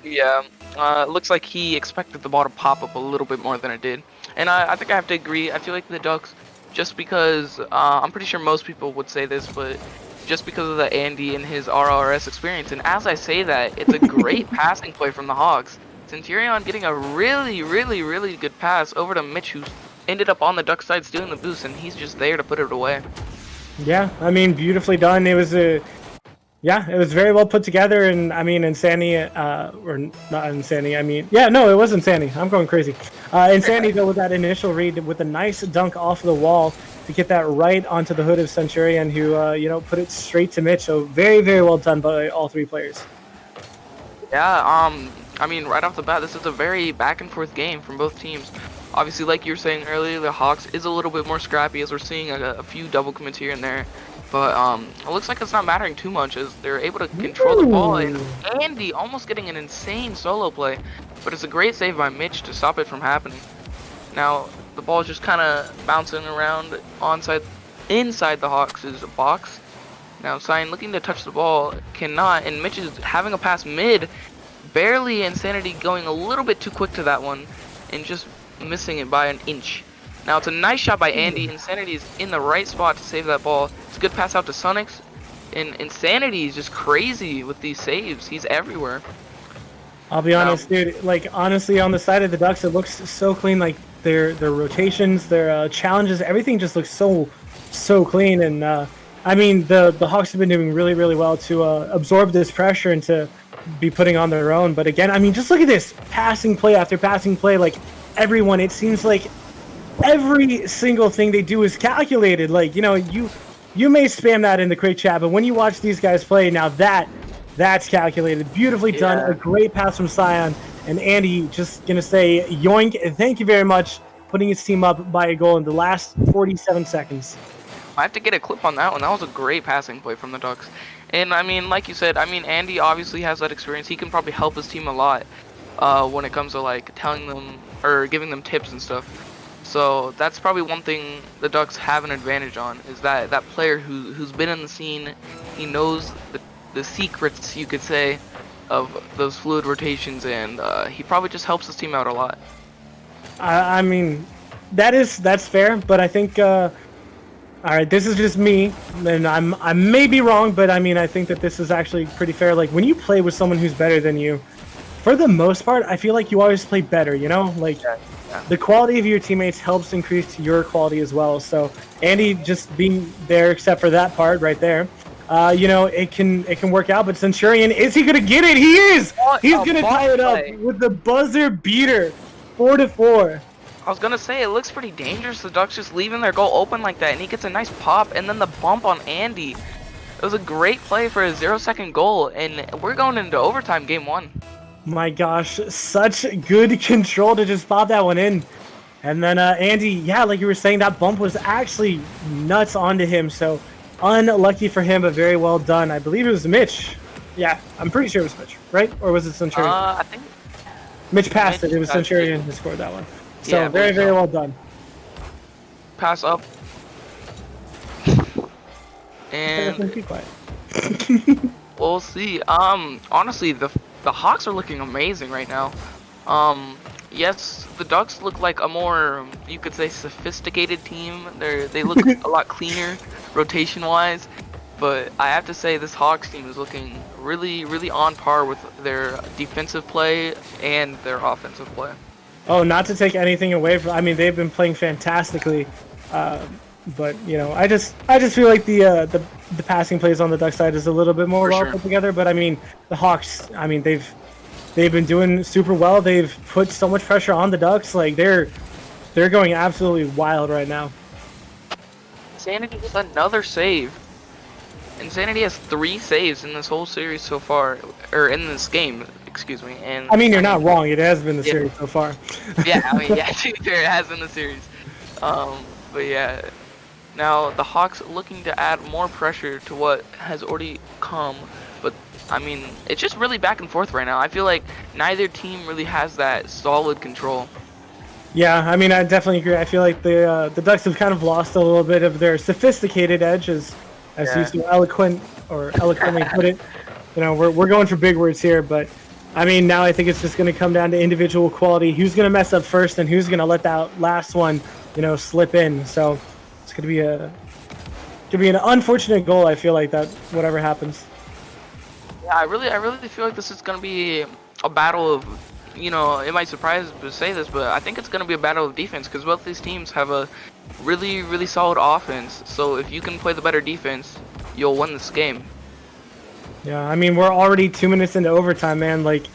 Yeah, it looks like he expected the ball to pop up a little bit more than it did. And I think I have to agree. I feel like the Ducks, just because, I'm pretty sure most people would say this, but just because of the Andy and his RRS experience. And as I say that, it's a great passing play from the Hawks. Centurion getting a really, really, really good pass over to Mitch, who ended up on the Duck side stealing the boost, and he's just there to put it away. Yeah, I mean, beautifully done. It was yeah, it was very well put together, and I mean, Insanity, or not Insanity, I mean, yeah, no, it was Insanity. I'm going crazy. Insanity, though, with that initial read, with a nice dunk off the wall to get that right onto the hood of Centurion, who, you know, put it straight to Mitch. So very, very well done by all three players. Yeah, I mean, right off the bat, this is a very back and forth game from both teams. Obviously, like you were saying earlier, the Hawks is a little bit more scrappy, as we're seeing a few double commits here and there. But it looks like it's not mattering too much, as they're able to control the ball. And Andy almost getting an insane solo play, but it's a great save by Mitch to stop it from happening. Now the ball is just kind of bouncing around inside the Hawks' box. Now Sion looking to touch the ball, cannot, and Mitch is having a pass mid, barely. Insanity going a little bit too quick to that one, and just missing it by an inch. Now it's a nice shot by Andy. Insanity is in the right spot to save that ball. It's a good pass out to Sunix, and Insanity is just crazy with these saves. He's everywhere. I'll be honest, dude. Like, honestly, on the side of the Ducks, it looks so clean. Like their rotations, their challenges, everything just looks so clean. And I mean, the Hawks have been doing really, really well to absorb this pressure and to be putting on their own. But again, I mean, just look at this passing play after passing play. Like everyone, it seems like every single thing they do is calculated. Like, you know, you may spam that in the quick chat, but when you watch these guys play, now that's calculated. Beautifully done. A great pass from Sion. And Andy just gonna say yoink and thank you very much, putting his team up by a goal in the last 47 seconds. I have to get a clip on that one. That was a great passing play from the Ducks. And I mean, like you said, I mean, Andy obviously has that experience. He can probably help his team a lot when it comes to like telling them or giving them tips and stuff. So that's probably one thing the Ducks have an advantage on, is that player who's been in the scene. He knows the secrets, you could say, of those fluid rotations, and he probably just helps his team out a lot. I mean, that's fair, but I think all right, this is just me, and I may be wrong, but I mean, I think that this is actually pretty fair. Like, when you play with someone who's better than you, for the most part, I feel like you always play better, you know? Like, the quality of your teammates helps increase your quality as well. So, Andy just being there, except for that part right there, you know, it can work out. But Centurion, is he gonna get it? He is! He's gonna tie it up with the buzzer beater, 4-4. I was gonna say, it looks pretty dangerous. The Ducks just leaving their goal open like that, and he gets a nice pop, and then the bump on Andy. It was a great play for a 0-second goal, and we're going into overtime, game 1. My gosh, such good control to just pop that one in. And then Andy, yeah, like you were saying, that bump was actually nuts onto him. So unlucky for him, but very well done. I believe it was Mitch. Yeah, I'm pretty sure it was Mitch, right? Or was it Centurion? I think Mitch passed it. It was Centurion who scored that one. So yeah, very, very well done. Pass up. And be quiet. We'll see. Honestly, the Hawks are looking amazing right now. Yes, the Ducks look like a more, you could say, sophisticated team. They look a lot cleaner, rotation-wise. But I have to say, this Hawks team is looking really, really on par with their defensive play and their offensive play. Oh, not to take anything away from, I mean, they've been playing fantastically. But you know, I just feel like the passing plays on the Duck side is a little bit more well put together. But I mean, the Hawks, I mean, they've been doing super well. They've put so much pressure on the Ducks. Like they're going absolutely wild right now. Insanity with another save. Insanity has 3 saves in this whole series so far, or in this game, excuse me. And I mean, you're not wrong. It has been the series so far. Yeah, I mean, yeah, to be fair, it has been the series. But yeah, now the Hawks looking to add more pressure to what has already come. But I mean, it's just really back and forth right now. I feel like neither team really has that solid control. Yeah, I mean, I definitely agree. I feel like the Ducks have kind of lost a little bit of their sophisticated edge, as you so eloquently put it. You know, we're going for big words here, but I mean, now I think it's just going to come down to individual quality. Who's going to mess up first, and who's going to let that last one, you know, slip in. So it's going to be an unfortunate goal. I feel like that whatever happens. Yeah, I really feel like this is gonna be a battle of, you know, it might surprise to say this, but I think it's gonna be a battle of defense because both these teams have a really solid offense. So if you can play the better defense, you'll win this game. Yeah, I mean, we're already 2 minutes into overtime, man. Like,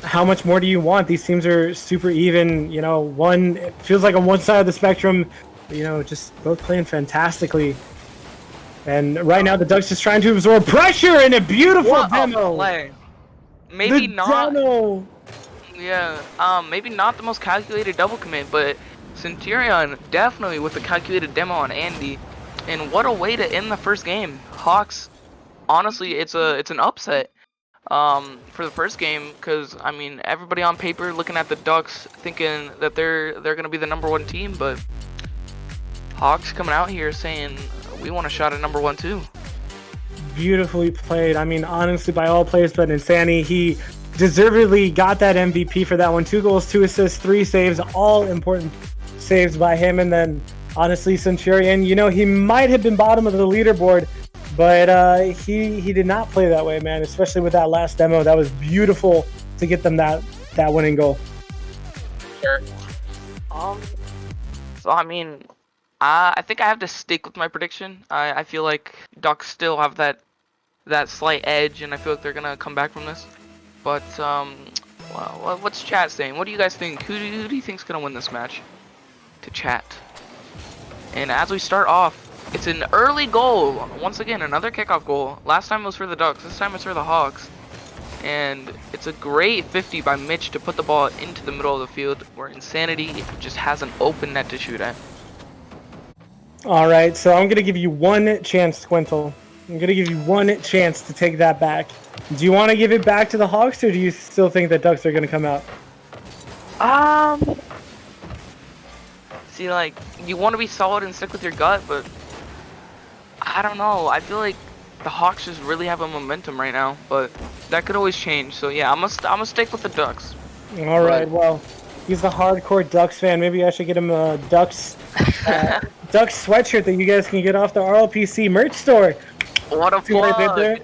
how much more do you want? These teams are super even. You know, it feels like on one side of the spectrum, you know, just both playing fantastically. And right now, the Ducks just trying to absorb pressure in a beautiful demo. Play. Maybe the not. Demo. Yeah. Maybe not the most calculated double commit, but Centurion definitely with the calculated demo on Andy. And what a way to end the first game. Hawks. Honestly, it's an upset. For the first game, because I mean everybody on paper looking at the Ducks thinking that they're gonna be the #1 team, but Hawks coming out here saying we want a shot at #1 too. Beautifully played. I mean, honestly, by all players but Insani, he deservedly got that MVP for that one. 2 goals, 2 assists, 3 saves, all important saves by him. And then honestly, Centurion, you know, he might have been bottom of the leaderboard, but he did not play that way, man, especially with that last demo. That was beautiful to get them that winning goal. Sure. So I mean, I think I have to stick with my prediction. I feel like Ducks still have that slight edge, and I feel like they're gonna come back from this. But well, what's chat saying? What do you guys think? Who do you think's gonna win this match? To chat. And as we start off, it's an early goal. Once again, another kickoff goal. Last time it was for the Ducks. This time it's for the Hawks. And it's a great 50 by Mitch to put the ball into the middle of the field, where Insanity just has an open net to shoot at. All right, so I'm going to give you one chance, Quintel. I'm going to give you one chance to take that back. Do you want to give it back to the Hawks, or do you still think the Ducks are going to come out? See, like, you want to be solid and stick with your gut, but I don't know. I feel like the Hawks just really have a momentum right now, but that could always change. So yeah, I'm gonna stick with the Ducks. All right, well, he's a hardcore Ducks fan. Maybe I should get him a Ducks Ducks sweatshirt that you guys can get off the RLPC merch store. What a plug! I did there?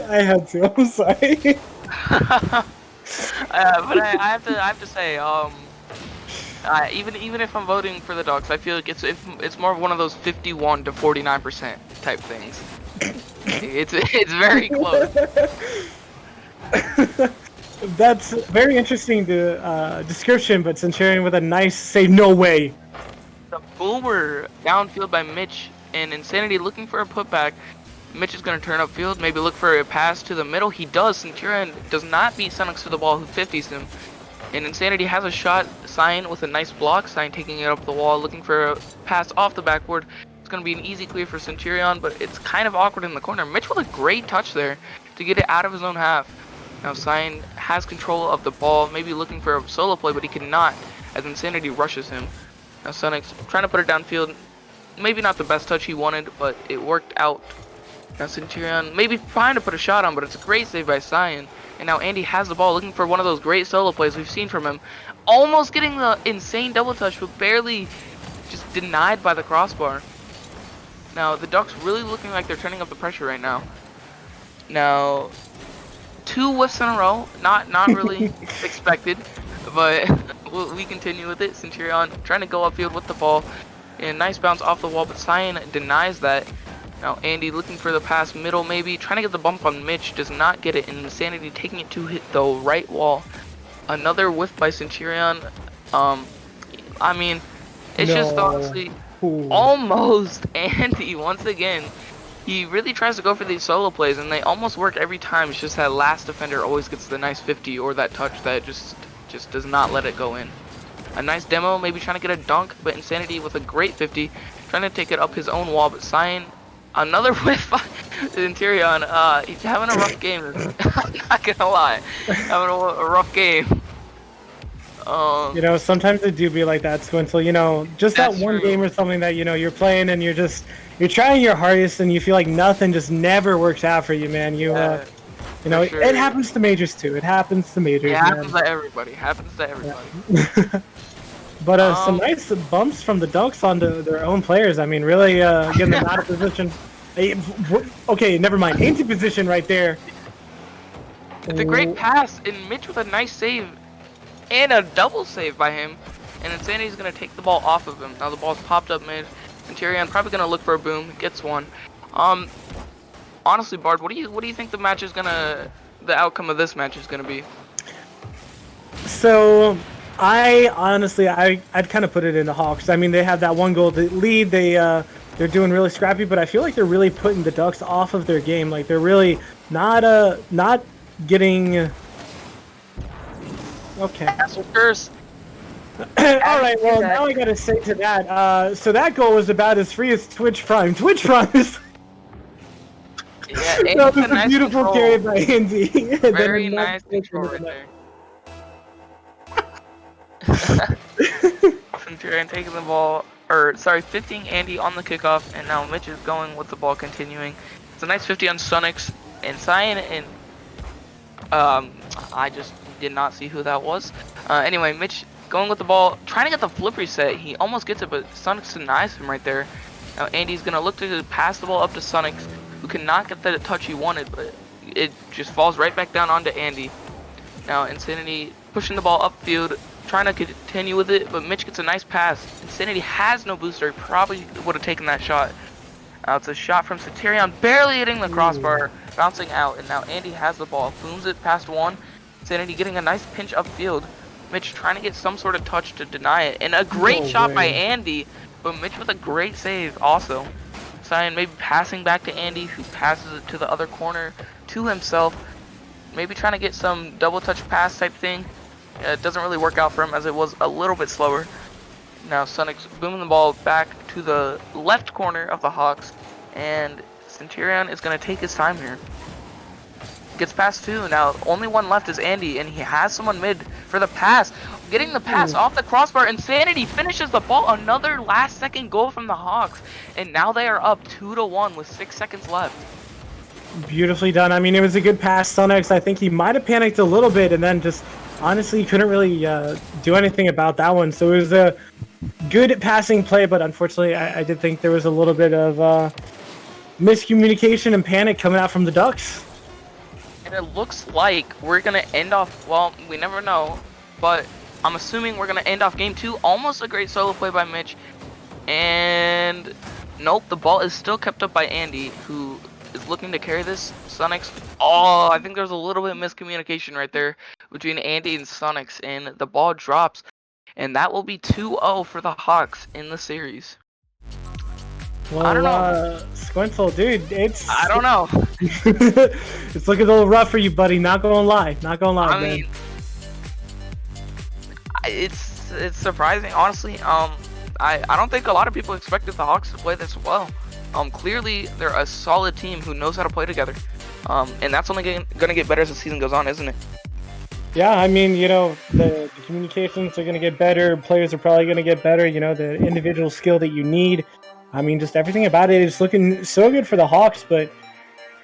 I had to. I'm sorry. But I have to say, even if I'm voting for the Ducks, I feel like it's more of one of those 51 to 49% type things. It's very close. That's very interesting description, but Centurion with a nice say no way. The boomer downfield by Mitch, and Insanity looking for a putback. Mitch is going to turn upfield, maybe look for a pass to the middle. He does. Centurion does not beat Sunux to the ball, who 50s him. And Insanity has a shot. Sign with a nice block. Sign taking it up the wall, looking for a pass off the backboard. It's going to be an easy clear for Centurion, but it's kind of awkward in the corner. Mitch with a great touch there to get it out of his own half. Now Sign has control of the ball, maybe looking for a solo play, but he cannot as Insanity rushes him. Now Sunix trying to put it downfield. Maybe not the best touch he wanted, but it worked out. Now Centurion maybe trying to put a shot on, but it's a great save by Cyan. And now Andy has the ball, looking for one of those great solo plays we've seen from him. Almost getting the insane double touch, but barely just denied by the crossbar. Now the Ducks really looking like they're turning up the pressure right now. Now 2 whiffs in a row, not really expected, but we continue with it. Centurion trying to go upfield with the ball, and nice bounce off the wall, but Cyan denies that. Now Andy looking for the pass middle, maybe trying to get the bump on Mitch, does not get it, and Insanity taking it to hit the right wall. Another whiff by Centurion. I mean, it's just honestly almost Andy once again he really tries to go for these solo plays, and they almost work every time. It's just that last defender always gets the nice 50 or that touch that just does not let it go in. A nice demo, maybe trying to get a dunk, but Insanity with a great 50, trying to take it up his own wall, but Cyan, another whiff. Interion, he's having a rough game. I'm not gonna lie, having a rough game. You know, sometimes it do be like that, Squintle. You know, just that That's one true. game or something that, you know, you're playing and you're trying your hardest and you feel like nothing just never works out for you, man. You know, sure. it happens to majors too. It happens to majors, It man. happens to everybody. Happens to everybody. But some nice bumps from the dunks onto their own players. I mean, really getting them out of position. Okay, never mind. Into position right there. It's a great pass, and Mitch with a nice save, and a double save by him. And Insanity's gonna take the ball off of him. Now the ball's popped up mid. Interion probably gonna look for a boom. Gets one. Honestly, Bard, what do you think the outcome of this match is gonna be? So, I'd kind of put it in the Hawks. I mean, they have that one goal lead. They're doing really scrappy, but I feel like they're really putting the Ducks off of their game. Like they're really not getting. Okay. That's a curse. All right. Well, now I gotta say to that. So that goal was about as free as Twitch Prime. Twitch Prime is. Yeah, that was a nice beautiful control. carry by Andy. Very nice control right there. Interion taking the ball, 50ing Andy on the kickoff, and now Mitch is going with the ball continuing. It's a nice 50 on Sonics and Cyan, and I just did not see who that was. Anyway, Mitch going with the ball, trying to get the flip reset. He almost gets it, but Sonics denies him right there. Now Andy's gonna look to pass the ball up to Sonics, who cannot get the touch he wanted, but it just falls right back down onto Andy. Now Insanity pushing the ball upfield, trying to continue with it, but Mitch gets a nice pass. Insanity has no booster, probably would have taken that shot. Now it's a shot from Centurion, barely hitting the crossbar, bouncing out, and now Andy has the ball, booms it past one. Insanity getting a nice pinch upfield. Mitch trying to get some sort of touch to deny it, and a great shot by Andy, but Mitch with a great save also. Cyan maybe passing back to Andy, who passes it to the other corner to himself. Maybe trying to get some double touch pass type thing. It doesn't really work out for him as it was a little bit slower. Now Sonic's booming the ball back to the left corner of the Hawks, and Centurion is going to take his time here. Gets past two. Now only one left is Andy, and he has someone mid for the pass. Getting the pass off the crossbar. Insanity finishes the ball. Another last second goal from the Hawks, and now they are up 2-1 with 6 seconds left. Beautifully done. I mean, it was a good pass. Sonics, I think he might have panicked a little bit, and then just honestly couldn't really do anything about that one. So it was a good passing play, but unfortunately, I did think there was a little bit of miscommunication and panic coming out from the Ducks. And it looks like we're going to end off, well, we never know, but I'm assuming we're going to end off game 2. Almost a great solo play by Mitch. And nope, the ball is still kept up by Andy, who is looking to carry this. Sonics, oh, I think there's a little bit of miscommunication right there between Andy and Sonics, and the ball drops. And that will be 2-0 for the Hawks in the series. Well, I don't know. Squintle, dude, I don't know. It's looking a little rough for you, buddy. Not gonna lie. Not gonna lie, I man. mean, it's surprising, honestly. I don't think a lot of people expected the Hawks to play this well. Clearly they're a solid team who knows how to play together. And that's only gonna get better as the season goes on, isn't it? Yeah, I mean, you know, the communications are gonna get better. Players are probably gonna get better. You know, the individual skill that you need. I mean, just everything about it is looking so good for the Hawks. But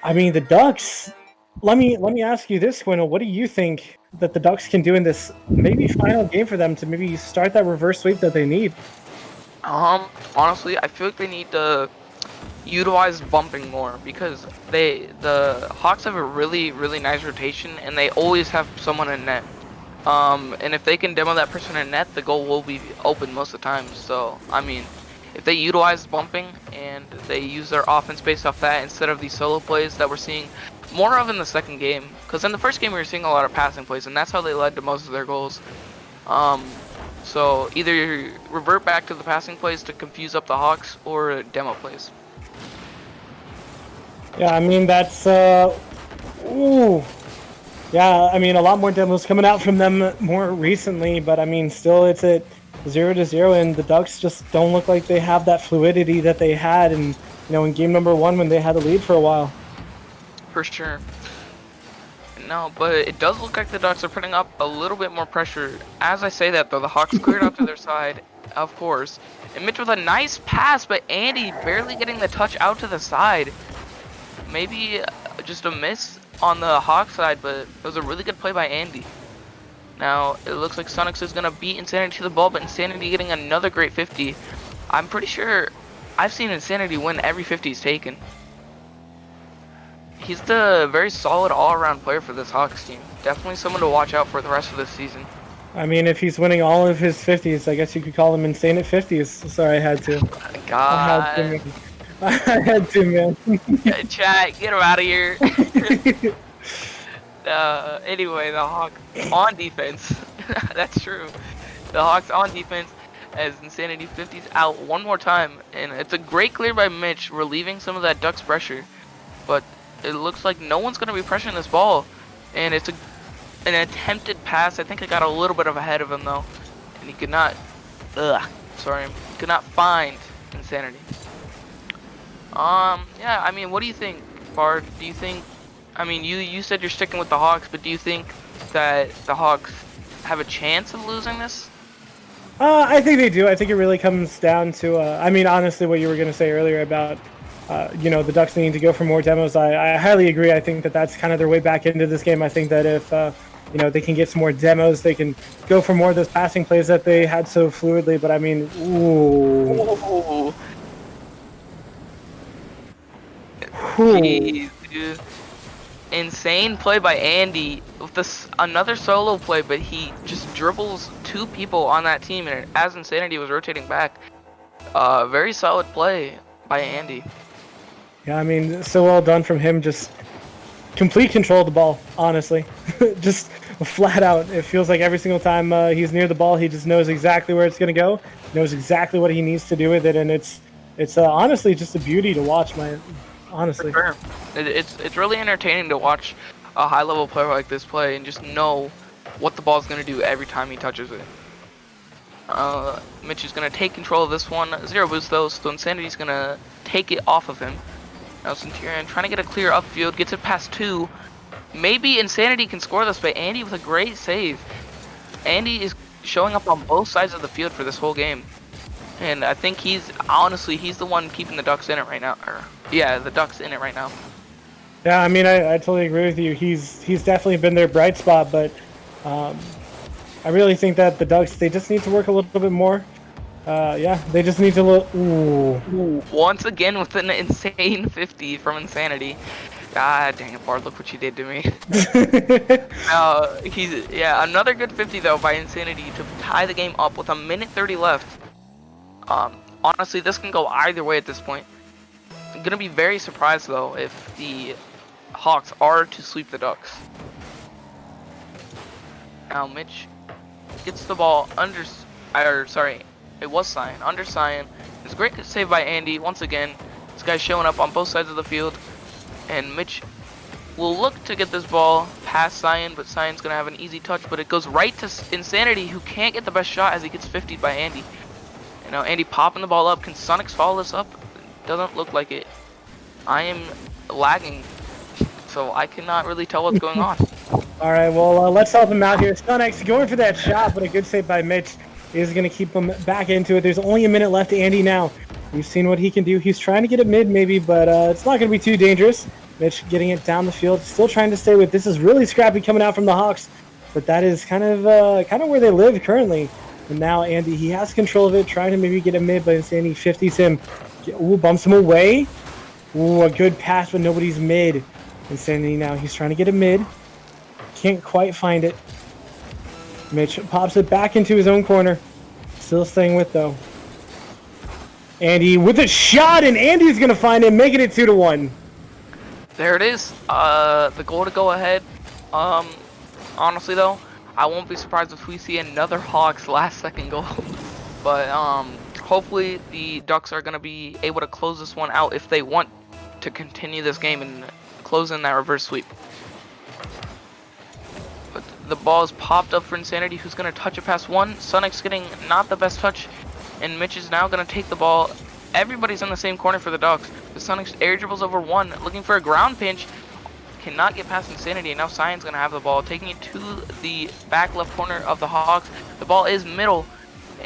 I mean, the Ducks. Let me ask you this, Quinn. What do you think that the Ducks can do in this maybe final game for them to maybe start that reverse sweep that they need? Honestly, I feel like they need to utilize bumping more, because the Hawks have a really nice rotation, and they always have someone in net. And if they can demo that person in net, the goal will be open most of the time. So I mean, if they utilize bumping and they use their offense based off that instead of these solo plays that we're seeing more of in the second game, because in the first game we were seeing a lot of passing plays, and that's how they led to most of their goals. So either revert back to the passing plays to confuse up the Hawks, or demo plays. Yeah, I mean, that's, ooh. Yeah, I mean, a lot more demos coming out from them more recently, but I mean, still it's at 0-0, and the Ducks just don't look like they have that fluidity that they had in game number 1 when they had the lead for a while. For sure. No, but it does look like the Ducks are putting up a little bit more pressure. As I say that, though, the Hawks cleared out to their side, of course. And Mitch with a nice pass, but Andy barely getting the touch out to the side. Maybe just a miss on the Hawks side, but it was a really good play by Andy. Now, it looks like Sonics is going to beat Insanity to the ball, but Insanity getting another great 50. I'm pretty sure I've seen Insanity win every 50 he's taken. He's the very solid all-around player for this Hawks team. Definitely someone to watch out for the rest of this season. I mean, if he's winning all of his 50s, I guess you could call him insane at 50s. Sorry, I had to. God. I had to, man. Chat, get him out of here. Anyway, the Hawks on defense. That's true. The Hawks on defense as Insanity 50's out one more time. And it's a great clear by Mitch, relieving some of that Ducks pressure. But it looks like no one's going to be pressuring this ball. And it's an attempted pass. I think I got a little bit of ahead of him, though. And he could not... could not find Insanity. Yeah, I mean, what do you think, Bard? Do you think... I mean, you said you're sticking with the Hawks, but do you think that the Hawks have a chance of losing this? I think they do. I think it really comes down to... I mean, honestly, what you were going to say earlier about... the Ducks needing to go for more demos. I highly agree. I think that that's kind of their way back into this game. I think that if they can get some more demos, they can go for more of those passing plays that they had so fluidly. But I mean, ooh. Jeez, dude. Insane play by Andy with this another solo play, but he just dribbles two people on that team, and as Insanity was rotating back, very solid play by Andy. Yeah, I mean, so well done from him. Just complete control of the ball, honestly. Just flat out. It feels like every single time he's near the ball, he just knows exactly where it's going to go, knows exactly what he needs to do with it, and it's honestly just a beauty to watch, man. Honestly. For sure. It's really entertaining to watch a high-level player like this play and just know what the ball's going to do every time he touches it. Mitch is going to take control of this one. 0 boost though, so Insanity's going to take it off of him. Now Centurion trying to get a clear upfield, gets it past 2. Maybe Insanity can score this, but Andy with a great save. Andy is showing up on both sides of the field for this whole game. And I think he's the one keeping the Ducks in it right now. The Ducks in it right now. Yeah, I mean, I totally agree with you. He's definitely been their bright spot, but I really think that the Ducks, they just need to work a little bit more. They just need to look. Ooh. Once again with an insane 50 from Insanity. God dang it, Bard, look what you did to me. Another good 50 though by Insanity to tie the game up with 1:30 left. Honestly, this can go either way at this point. I'm gonna be very surprised though if the Hawks are to sweep the Ducks. Now Mitch gets the ball under Cyan. It's a great save by Andy once again. This guy's showing up on both sides of the field, and Mitch will look to get this ball past Cyan, but Cyan's gonna have an easy touch, but it goes right to Insanity, who can't get the best shot as he gets 50'd by Andy. And now Andy popping the ball up. Can Sonics follow this up? Doesn't look like it. I am lagging, so I cannot really tell what's going on. All right, well, let's help him out here. Sonics going for that shot, but a good save by Mitch is going to keep him back into it. There's only a minute left to Andy now. We've seen what he can do. He's trying to get it mid maybe, but it's not going to be too dangerous. Mitch getting it down the field, still trying to stay with. This is really scrappy coming out from the Hawks, but that is kind of where they live currently. And now Andy, he has control of it, trying to maybe get it mid, but Insanity 50s him. Ooh, bumps him away. Ooh, a good pass, but nobody's mid. Insanity now, he's trying to get it mid. Can't quite find it. Mitch pops it back into his own corner. Still staying with though. Andy with a shot, and Andy's gonna find it, making it 2-1. There it is. The goal to go ahead. Honestly though, I won't be surprised if we see another Hawks last second goal. But hopefully the Ducks are gonna be able to close this one out if they want to continue this game and close in that reverse sweep. But the ball is popped up for Insanity, who's going to touch it past one. Sonic's getting not the best touch, and Mitch is now going to take the ball. Everybody's in the same corner for the Ducks. The Sonic's air dribbles over one, looking for a ground pinch. Cannot get past Insanity, and now Cyan's going to have the ball, taking it to the back left corner of the Hawks. The ball is middle,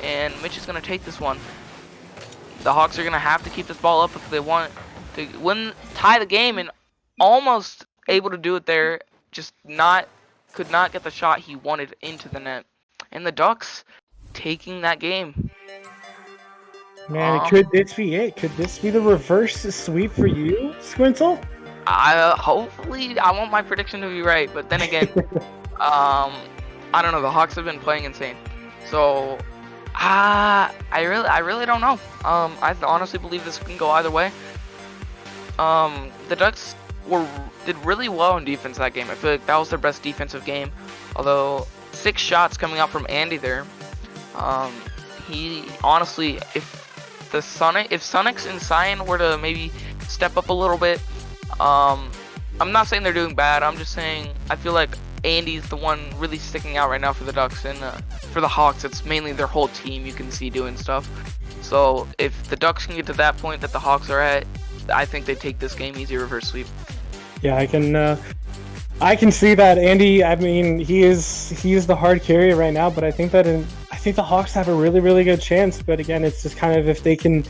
and Mitch is going to take this one. The Hawks are going to have to keep this ball up if they want to tie the game, and almost able to do it there, just could not get the shot he wanted into the net. And the Ducks taking that game. Man, could this be it? Could this be the reverse sweep for you, Squintle? Hopefully, I want my prediction to be right, but then again, I don't know. The Hawks have been playing insane, so I really don't know. I honestly believe this can go either way. The Ducks did really well in defense that game. I feel like that was their best defensive game. Although 6 shots coming out from Andy there. He honestly, if Sonics and Cyan were to maybe step up a little bit. I'm not saying they're doing bad. I'm just saying I feel like Andy's the one really sticking out right now for the Ducks, and for the Hawks, it's mainly their whole team you can see doing stuff. So if the Ducks can get to that point that the Hawks are at, I think they take this game easy reverse sweep. Yeah, I can see that. Andy, I mean, he is the hard carrier right now, but I think the Hawks have a really, really good chance. But again, it's just kind of if they can.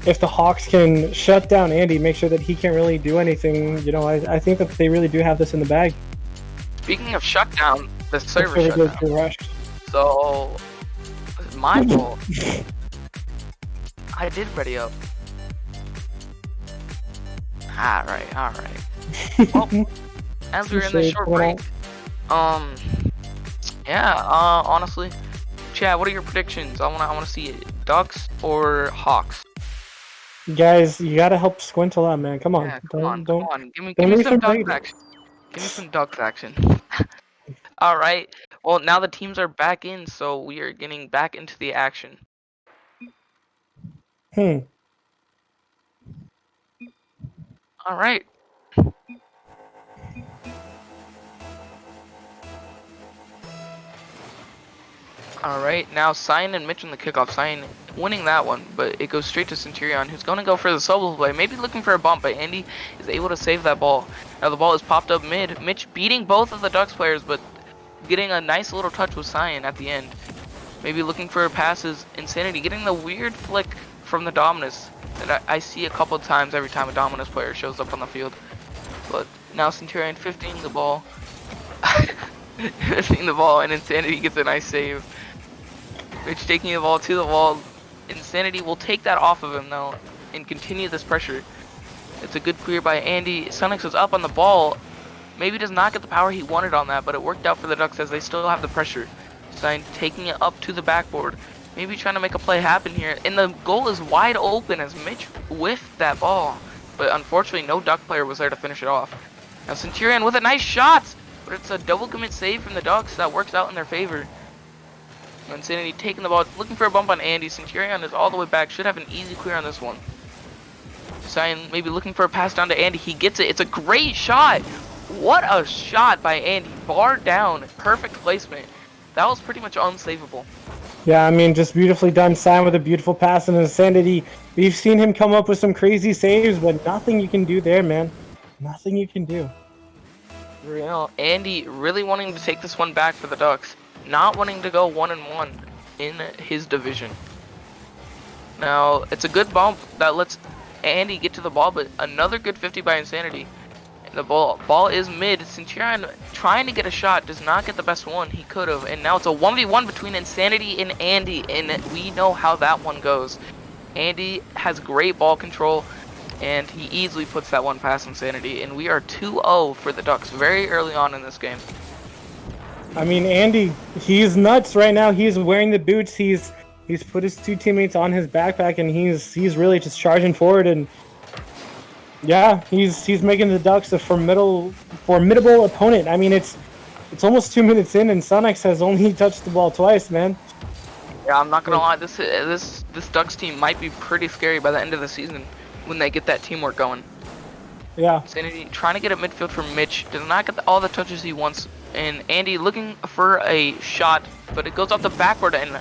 If the Hawks can shut down Andy, make sure that he can't really do anything, I think that they really do have this in the bag. Speaking of shutdown, the server shut down. Rushed. So, it's my fault. I did ready up. Alright. Well, as we're in this short break, honestly, Chad, what are your predictions? I wanna see it. Ducks or Hawks? Guys, you gotta help Squintle out, man. Come on. Yeah, come on. Give me some Ducks action. Give me some Ducks action. Alright. Well, now the teams are back in, so we are getting back into the action. Alright. Alright, now Cyan and Mitch on the kickoff. Cyan winning that one, but it goes straight to Centurion, who's going to go for the solo play, maybe looking for a bump, but Andy is able to save that ball. Now the ball is popped up mid. Mitch beating both of the Ducks players, but getting a nice little touch with Cyan at the end. Maybe looking for passes. Insanity getting the weird flick from the Dominus that I see a couple of times every time a Dominus player shows up on the field. But now Centurion 15 the ball. 15 the ball, and Insanity gets a nice save. Mitch taking the ball to the wall. Insanity will take that off of him though and continue this pressure. It's a good clear by Andy. Sonics was up on the ball. Maybe does not get the power he wanted on that, but it worked out for the Ducks as they still have the pressure. Cyan taking it up to the backboard. Maybe trying to make a play happen here. And the goal is wide open as Mitch whiffed that ball. But unfortunately, no Duck player was there to finish it off. Now Centurion with a nice shot, but it's a double commit save from the Ducks that works out in their favor. Insanity taking the ball, looking for a bump on Andy. Centurion is all the way back, should have an easy clear on this one. Cyan maybe looking for a pass down to Andy. He gets it. It's a great shot. What a shot by Andy. Bar down. Perfect placement. That was pretty much unsavable. Yeah, I mean, just beautifully done. Cyan with a beautiful pass and Insanity. We've seen him come up with some crazy saves, but nothing you can do there, man. Nothing you can do. Real. Andy really wanting to take this one back for the Ducks. Not wanting to go 1-1 in his division. Now, it's a good bump that lets Andy get to the ball, but another good 50 by Insanity. And the ball is mid. Centurion trying to get a shot, does not get the best one he could have. And now it's a 1v1 between Insanity and Andy, and we know how that one goes. Andy has great ball control, and he easily puts that one past Insanity. And we are 2-0 for the Ducks very early on in this game. I mean, Andy, he's nuts right now. He's wearing the boots. He's put his 2 teammates on his backpack, and he's really just charging forward. And yeah, he's making the Ducks a formidable opponent. I mean, it's almost 2 minutes in, and Sonics has only touched the ball twice, man. Yeah, I'm not gonna lie. This Ducks team might be pretty scary by the end of the season. when they get that teamwork going. Yeah. Insanity trying to get at midfield from Mitch. Does not get all the touches he wants. And Andy looking for a shot, but it goes off the backboard. And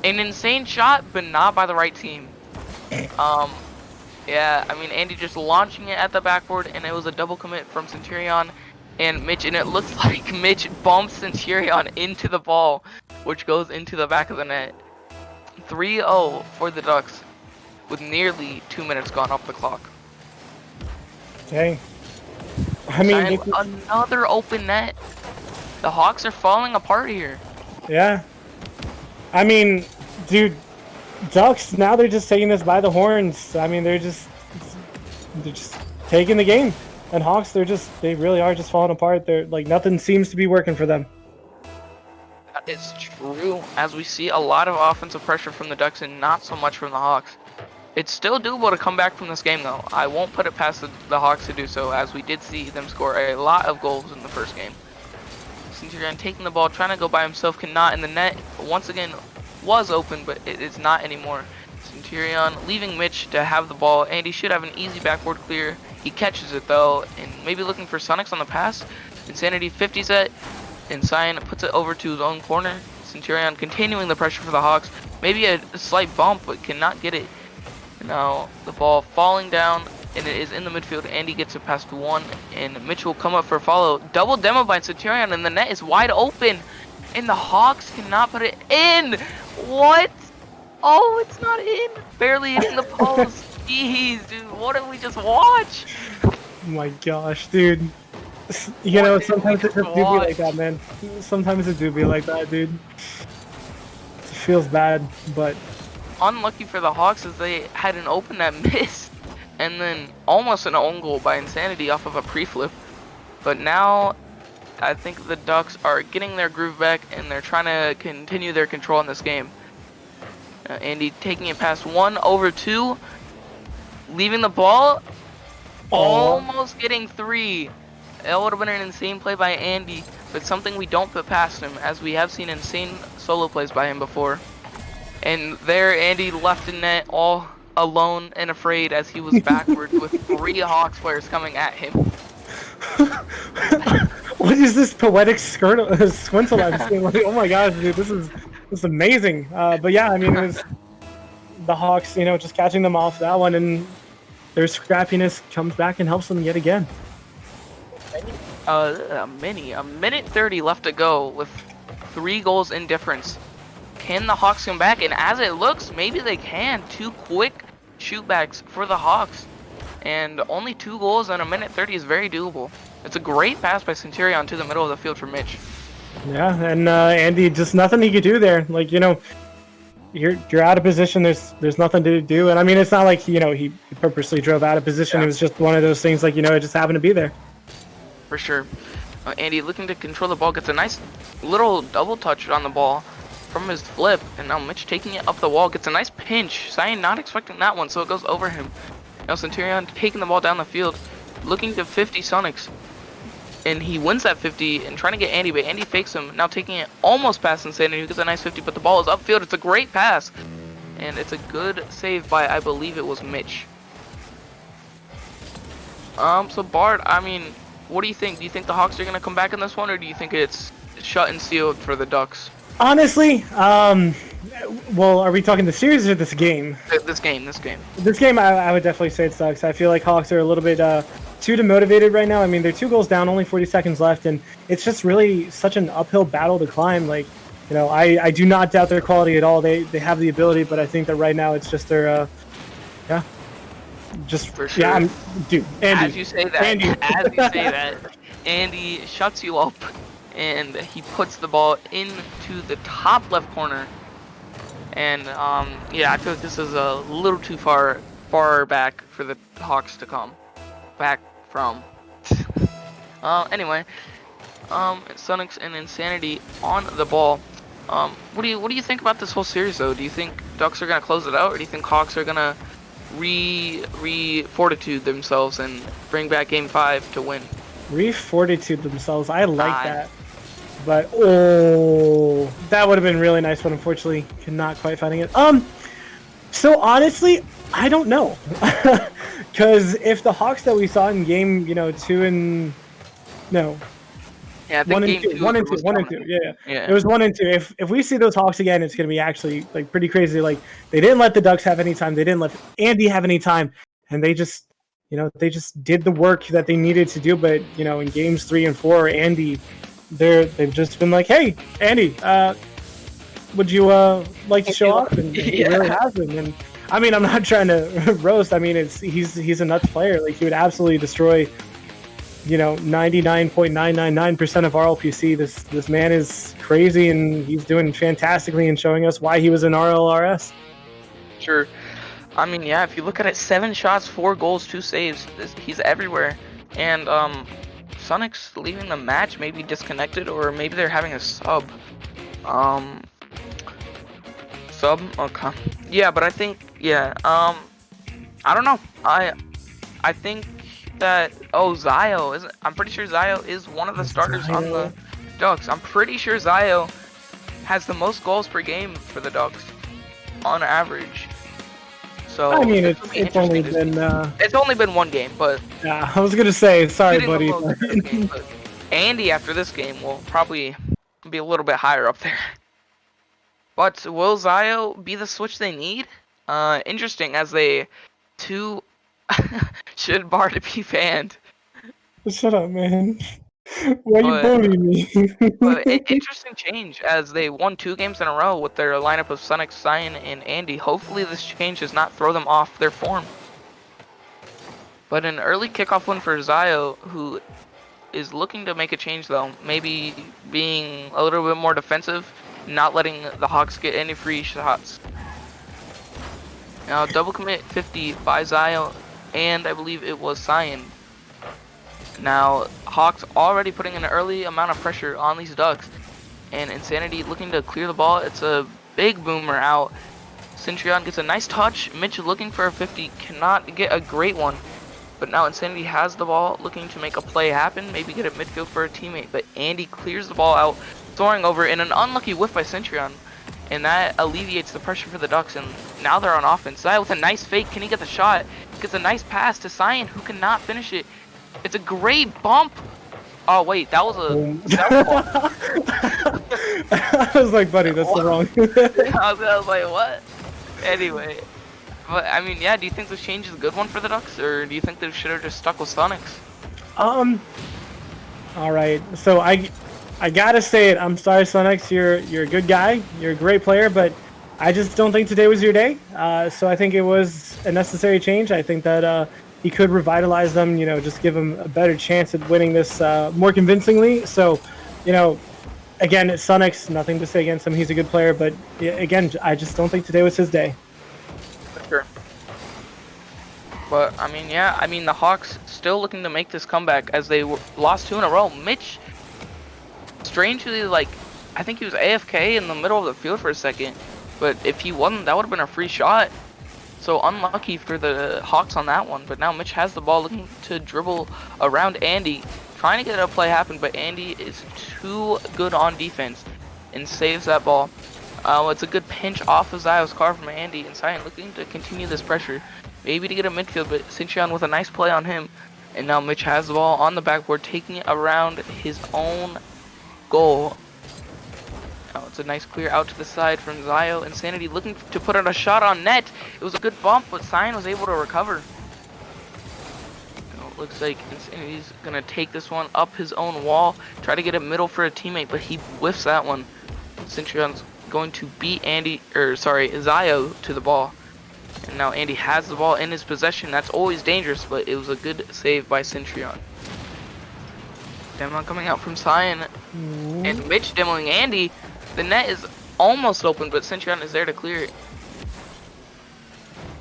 an insane shot, but not by the right team. Yeah, I mean, Andy just launching it at the backboard, and it was a double commit from Centurion and Mitch, and it looks like Mitch bumps Centurion into the ball, which goes into the back of the net. 3-0 for the Ducks, with nearly 2 minutes gone off the clock. Dang. I mean, another open net. The Hawks are falling apart here. Yeah. I mean, dude, Ducks, now they're just taking this by the horns. I mean, they're just taking the game. And Hawks, they really are just falling apart. They're like, nothing seems to be working for them. That is true, as we see a lot of offensive pressure from the Ducks and not so much from the Hawks. It's still doable to come back from this game, though. I won't put it past the Hawks to do so, as we did see them score a lot of goals in the first game. Centurion taking the ball, trying to go by himself, cannot, and the net once again was open, but it is not anymore. Centurion leaving Mitch to have the ball, and he should have an easy backboard clear. He catches it though, and maybe looking for Sonics on the pass. Insanity 50s it, and Cyan puts it over to his own corner. Centurion continuing the pressure for the Hawks. Maybe a slight bump, but cannot get it. Now the ball falling down, and it is in the midfield. Andy gets it past one, and Mitch will come up for a follow. Double demo by Centurion, and the net is wide open, and the Hawks cannot put it in. What? Oh, it's not in. Barely hitting the post. Jeez, dude, what did we just watch? Oh my gosh, dude. You know, sometimes it just do be like that, man. Sometimes it do be like that, dude. It feels bad, but unlucky for the Hawks as they had an open that missed, and then almost an own goal by Insanity off of a pre-flip. But now I think the Ducks are getting their groove back, and they're trying to continue their control in this game. Andy taking it past 1 over 2, leaving the ball, almost getting 3. That would have been an insane play by Andy, but something we don't put past him, as we have seen insane solo plays by him before. And there, Andy left in net all alone and afraid, as he was backwards with 3 Hawks players coming at him. What is this poetic squintle I'm seeing? Like, oh my gosh, dude, this is amazing. But yeah, I mean, it was the Hawks, you know, just catching them off that one, and their scrappiness comes back and helps them yet again. A minute 30 left to go with 3 goals in difference. Can the Hawks come back? And as it looks, maybe they can. 2 quick shootbacks for the Hawks. And only 2 goals in a minute 30 is very doable. It's a great pass by Centurion to the middle of the field for Mitch. Yeah, and Andy, just nothing he could do there. Like, you know, you're out of position. There's nothing to do. And I mean, it's not like, you know, he purposely drove out of position. Yeah. It was just one of those things, like, you know, it just happened to be there. For sure. Andy looking to control the ball, gets a nice little double touch on the ball from his flip, and now Mitch taking it up the wall, gets a nice pinch. Cyan not expecting that one, so it goes over him. Now Centurion taking the ball down the field, looking to 50 Sonics, and he wins that 50 and trying to get Andy, but Andy fakes him. Now taking it almost past Insanity, who gets a nice 50, but the ball is upfield. It's a great pass, and it's a good save by, I believe it was Mitch. So Bart, I mean, what do you think? Do you think the Hawks are going to come back in this one, or do you think it's shut and sealed for the Ducks? Honestly, well, are we talking the series or this game? This game. This game, I would definitely say it sucks. I feel like Hawks are a little bit too demotivated right now. I mean, they're 2 goals down, only 40 seconds left, and it's just really such an uphill battle to climb. Like, you know, I do not doubt their quality at all. They have the ability, but I think that right now it's just their, yeah. Just for sure. Yeah, dude, Andy. As you say that, Andy shuts you up, and he puts the ball into the top left corner. And yeah, I feel like this is a little too far back for the Hawks to come back from. Anyway, Sonics and Insanity on the ball. What do you think about this whole series though? Do you think Ducks are gonna close it out, or do you think Hawks are gonna re-fortitude themselves and bring back game 5 to win? Re-fortitude themselves, I like that. But oh, that would have been really nice, but unfortunately cannot quite finding it. So honestly, I don't know. Because if the Hawks that we saw in game, 2 and no, Yeah, I think 1 and game 2, 2 1 and 2, was 1 and 2. dominant. Yeah, Yeah. it was 1 and 2. If we see those Hawks again, it's gonna be actually like pretty crazy. Like they didn't let the Ducks have any time. They didn't let Andy have any time, and they just did the work that they needed to do. But in games 3 and 4, Andy, they've just been like, hey, Andy, would you like to show off? And he really hasn't. And I mean, I'm not trying to roast. I mean, he's a nuts player. Like he would absolutely destroy 99.999% of RLPC. This man is crazy, and he's doing fantastically and showing us why he was in RLRS. Sure. I mean, yeah, if you look at it, 7 shots, 4 goals, 2 saves. He's everywhere. And Sonic's leaving the match, maybe disconnected, or maybe they're having a sub. Sub? Okay. Yeah, but I think, yeah, I don't know. I think that, Zio is, I'm pretty sure Zio is one of the starters on the Ducks. I'm pretty sure Zio has the most goals per game for the Ducks on average. So I mean, it's only been it's only been 1 game, but yeah, I was gonna say sorry, buddy. Game, but Andy after this game will probably be a little bit higher up there. But will Zio be the switch they need? Interesting, as they 2 should bar to be banned. Shut up, man. Why you bullying me? But interesting change, as they won 2 games in a row with their lineup of Sonic, Cyan, and Andy. Hopefully this change does not throw them off their form. But an early kickoff win for Zio, who is looking to make a change though. Maybe being a little bit more defensive, not letting the Hawks get any free shots. Now double commit 50 by Zio, and I believe it was Cyan. Now Hawks already putting an early amount of pressure on these Ducks, and Insanity looking to clear the ball. It's a big boomer out. Centurion gets a nice touch. Mitch looking for a 50, cannot get a great one. But now Insanity has the ball, looking to make a play happen, maybe get it midfield for a teammate. But Andy clears the ball out, soaring over in an unlucky whiff by Centurion. And that alleviates the pressure for the Ducks, and now they're on offense. Zio with a nice fake, can he get the shot? Gets a nice pass to Cyan, who cannot finish it. It's a great bump. Oh wait, that was a bump. I was like, buddy, that's the wrong. I was like, what? Anyway. But, I mean, yeah, do you think this change is a good one for the Ducks, or do you think they should have just stuck with Sonics? Alright, so I gotta say it, I'm sorry, Sonics, you're a good guy, you're a great player, but I just don't think today was your day. So I think it was a necessary change. I think that he could revitalize them, just give them a better chance at winning this more convincingly. So, again, Sonics, nothing to say against him, he's a good player, but again, I just don't think today was his day. Sure. But, I mean, yeah, the Hawks still looking to make this comeback as they lost 2 in a row. Mitch, strangely, I think he was AFK in the middle of the field for a second. But if he wasn't, that would have been a free shot. So unlucky for the Hawks on that one. But now Mitch has the ball, looking to dribble around Andy, trying to get a play happen. But Andy is too good on defense and saves that ball. It's a good pinch off of Zio's car from Andy, and Cyan looking to continue this pressure. Maybe to get a midfield, but Centurion with a nice play on him. And now Mitch has the ball on the backboard, taking it around his own goal. Now it's a nice clear out to the side from Zio. Insanity looking to put out a shot on net. It was a good bump, but Cyan was able to recover. Now it looks like Insanity's going to take this one up his own wall, try to get it middle for a teammate, but he whiffs that one. Centurion's going to beat Zio to the ball. And now Andy has the ball in his possession. That's always dangerous, but it was a good save by Centurion. Demo coming out from Cyan. And Mitch demoing Andy. The net is almost open, but Centurion is there to clear it.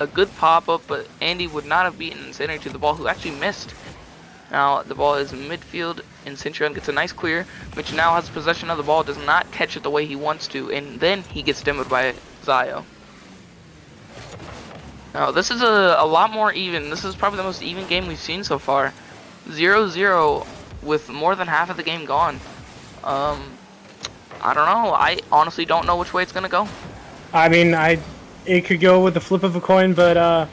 A good pop-up, but Andy would not have beaten Insanity to the ball, who actually missed. Now the ball is in midfield, and Centurion gets a nice clear. Mitch now has possession of the ball, does not catch it the way he wants to, and then he gets demoed by Zio. Now this is a lot more even. This is probably the most even game we've seen so far. 0-0 with more than half of the game gone. I don't know. I honestly don't know which way it's gonna go. I mean, it could go with the flip of a coin, but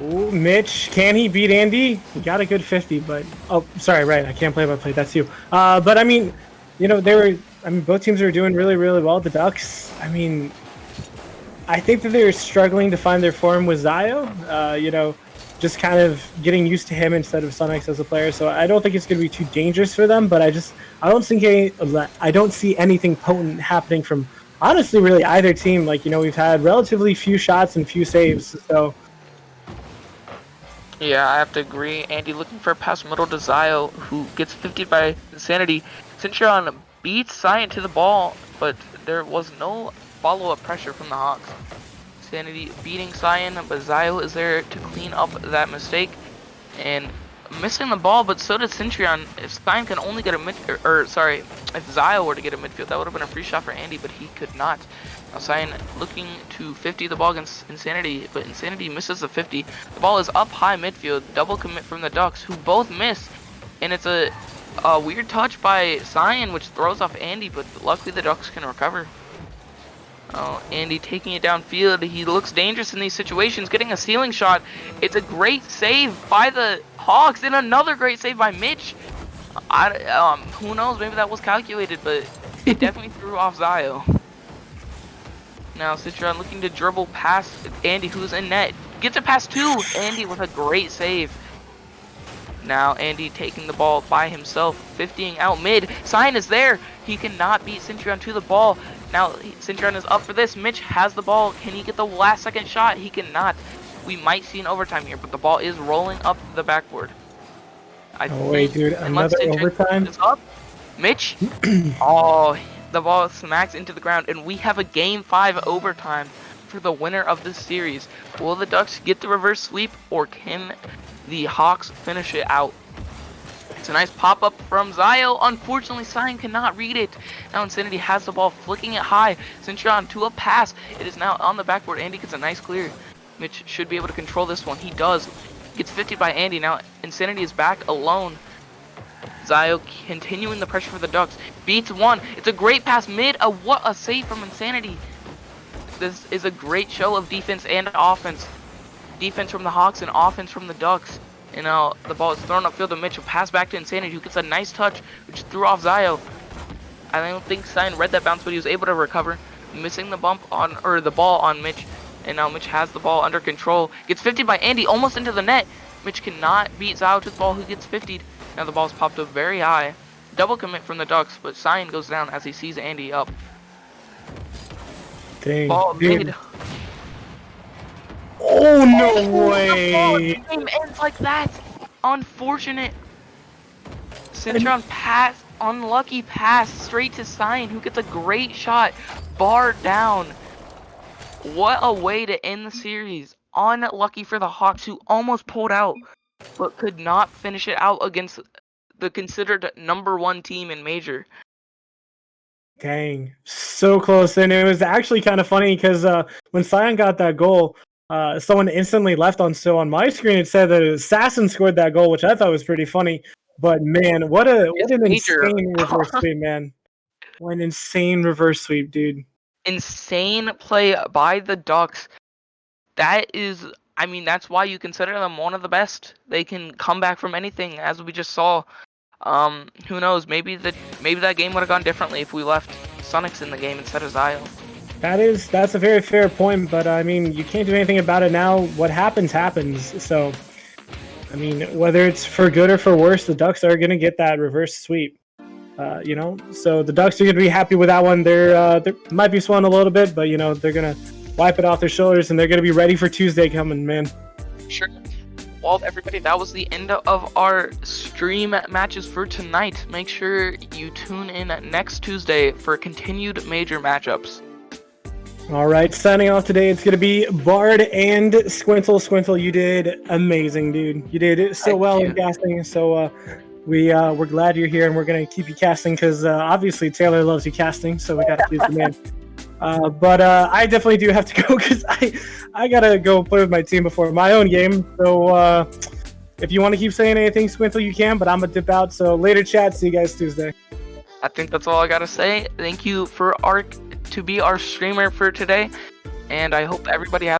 Ooh, Mitch, can he beat Andy? He got a good 50, but oh, sorry, right. I can't play by play. That's you. But I mean, both teams are doing really, really well. The Ducks, I mean, I think that they're struggling to find their form with Zio. Just kind of getting used to him instead of Sunix as a player. So I don't think it's going to be too dangerous for them. But I don't see anything potent happening from honestly really either team. We've had relatively few shots and few saves. So. Yeah, I have to agree. Andy looking for a pass middle to Zio, who gets 50 by Insanity. Centurion beats Cyan to the ball, but there was no follow-up pressure from the Hawks. Insanity beating Cyan, but Zio is there to clean up that mistake. And missing the ball, but so did Centurion. If Cyan can only get a if Zio were to get a midfield, that would have been a free shot for Andy, but he could not. Now Cyan looking to 50 the ball against Insanity, but Insanity misses the 50. The ball is up high midfield, double commit from the Ducks, who both miss. And it's a weird touch by Cyan, which throws off Andy, but luckily the Ducks can recover. Oh, Andy taking it downfield. He looks dangerous in these situations, getting a ceiling shot. It's a great save by the Hawks, and another great save by Mitch. Who knows? Maybe that was calculated, but it definitely threw off Zio. Now Citron looking to dribble past Andy, who's in net. Gets it past two. Andy with a great save. Now Andy taking the ball by himself, 50ing out mid. Cyan is there. He cannot beat Centurion to the ball. Now Centurion is up for this. Mitch has the ball. Can he get the last second shot? He cannot. We might see an overtime here, but the ball is rolling up the backboard. Wait, dude, another overtime? Is up. Mitch. Oh, the ball smacks into the ground, and we have a Game 5 overtime for the winner of this series. Will the Ducks get the reverse sweep, or can the Hawks finish it out? It's a nice pop-up from Zio. Unfortunately, Cyan cannot read it. Now Insanity has the ball, flicking it high. Centurion to a pass. It is now on the backboard. Andy gets a nice clear. Mitch should be able to control this one. He does. Gets 50 by Andy. Now Insanity is back alone. Zio continuing the pressure for the Ducks. Beats one. It's a great pass mid. What a save from Insanity. This is a great show of defense and offense. Defense from the Hawks and offense from the Ducks. And now the ball is thrown upfield to Mitchell. Pass back to Insanity, who gets a nice touch, which threw off Zio. I don't think Cyan read that bounce, but he was able to recover. Missing the ball on Mitch. And now Mitch has the ball under control. Gets 50 by Andy, almost into the net. Mitch cannot beat Zio to the ball, who gets 50'd. Now the ball's popped up very high. Double commit from the Ducks, but Cyan goes down as he sees Andy up. Dang, ball made. Oh, no way! The game ends like that. Unfortunate. Centron pass, unlucky pass straight to Cyan, who gets a great shot. Bar down. What a way to end the series. Unlucky for the Hawks, who almost pulled out, but could not finish it out against the considered #1 team in Major. Dang, so close. And it was actually kind of funny because when Cyan got that goal, someone instantly left on my screen. It said that Assassin scored that goal, which I thought was pretty funny. But man, what an insane reverse sweep, man! What an insane reverse sweep, dude! Insane play by the Ducks. That's why you consider them one of the best. They can come back from anything, as we just saw. Who knows? Maybe that game would have gone differently if we left Sunix in the game instead of Zio. That's a very fair point, but I mean, you can't do anything about it now. What happens happens. So, I mean, whether it's for good or for worse, the Ducks are going to get that reverse sweep. So the Ducks are going to be happy with that one. They might be swelling a little bit, but they're going to wipe it off their shoulders, and they're going to be ready for Tuesday coming, man. Sure. Well, everybody, that was the end of our stream matches for tonight. Make sure you tune in next Tuesday for continued major matchups. All right, signing off today, it's going to be Bard and Squintle. Squintle, you did amazing, dude. You did so well in casting, so we're glad you're here, and we're going to keep you casting because obviously Taylor loves you casting, so we got to please the man. But I definitely do have to go because I got to go play with my team before my own game. So if you want to keep saying anything, Squintle, you can, but I'm going to dip out. So later, chat. See you guys Tuesday. I think that's all I got to say. Thank you to be our streamer for today, and I hope everybody has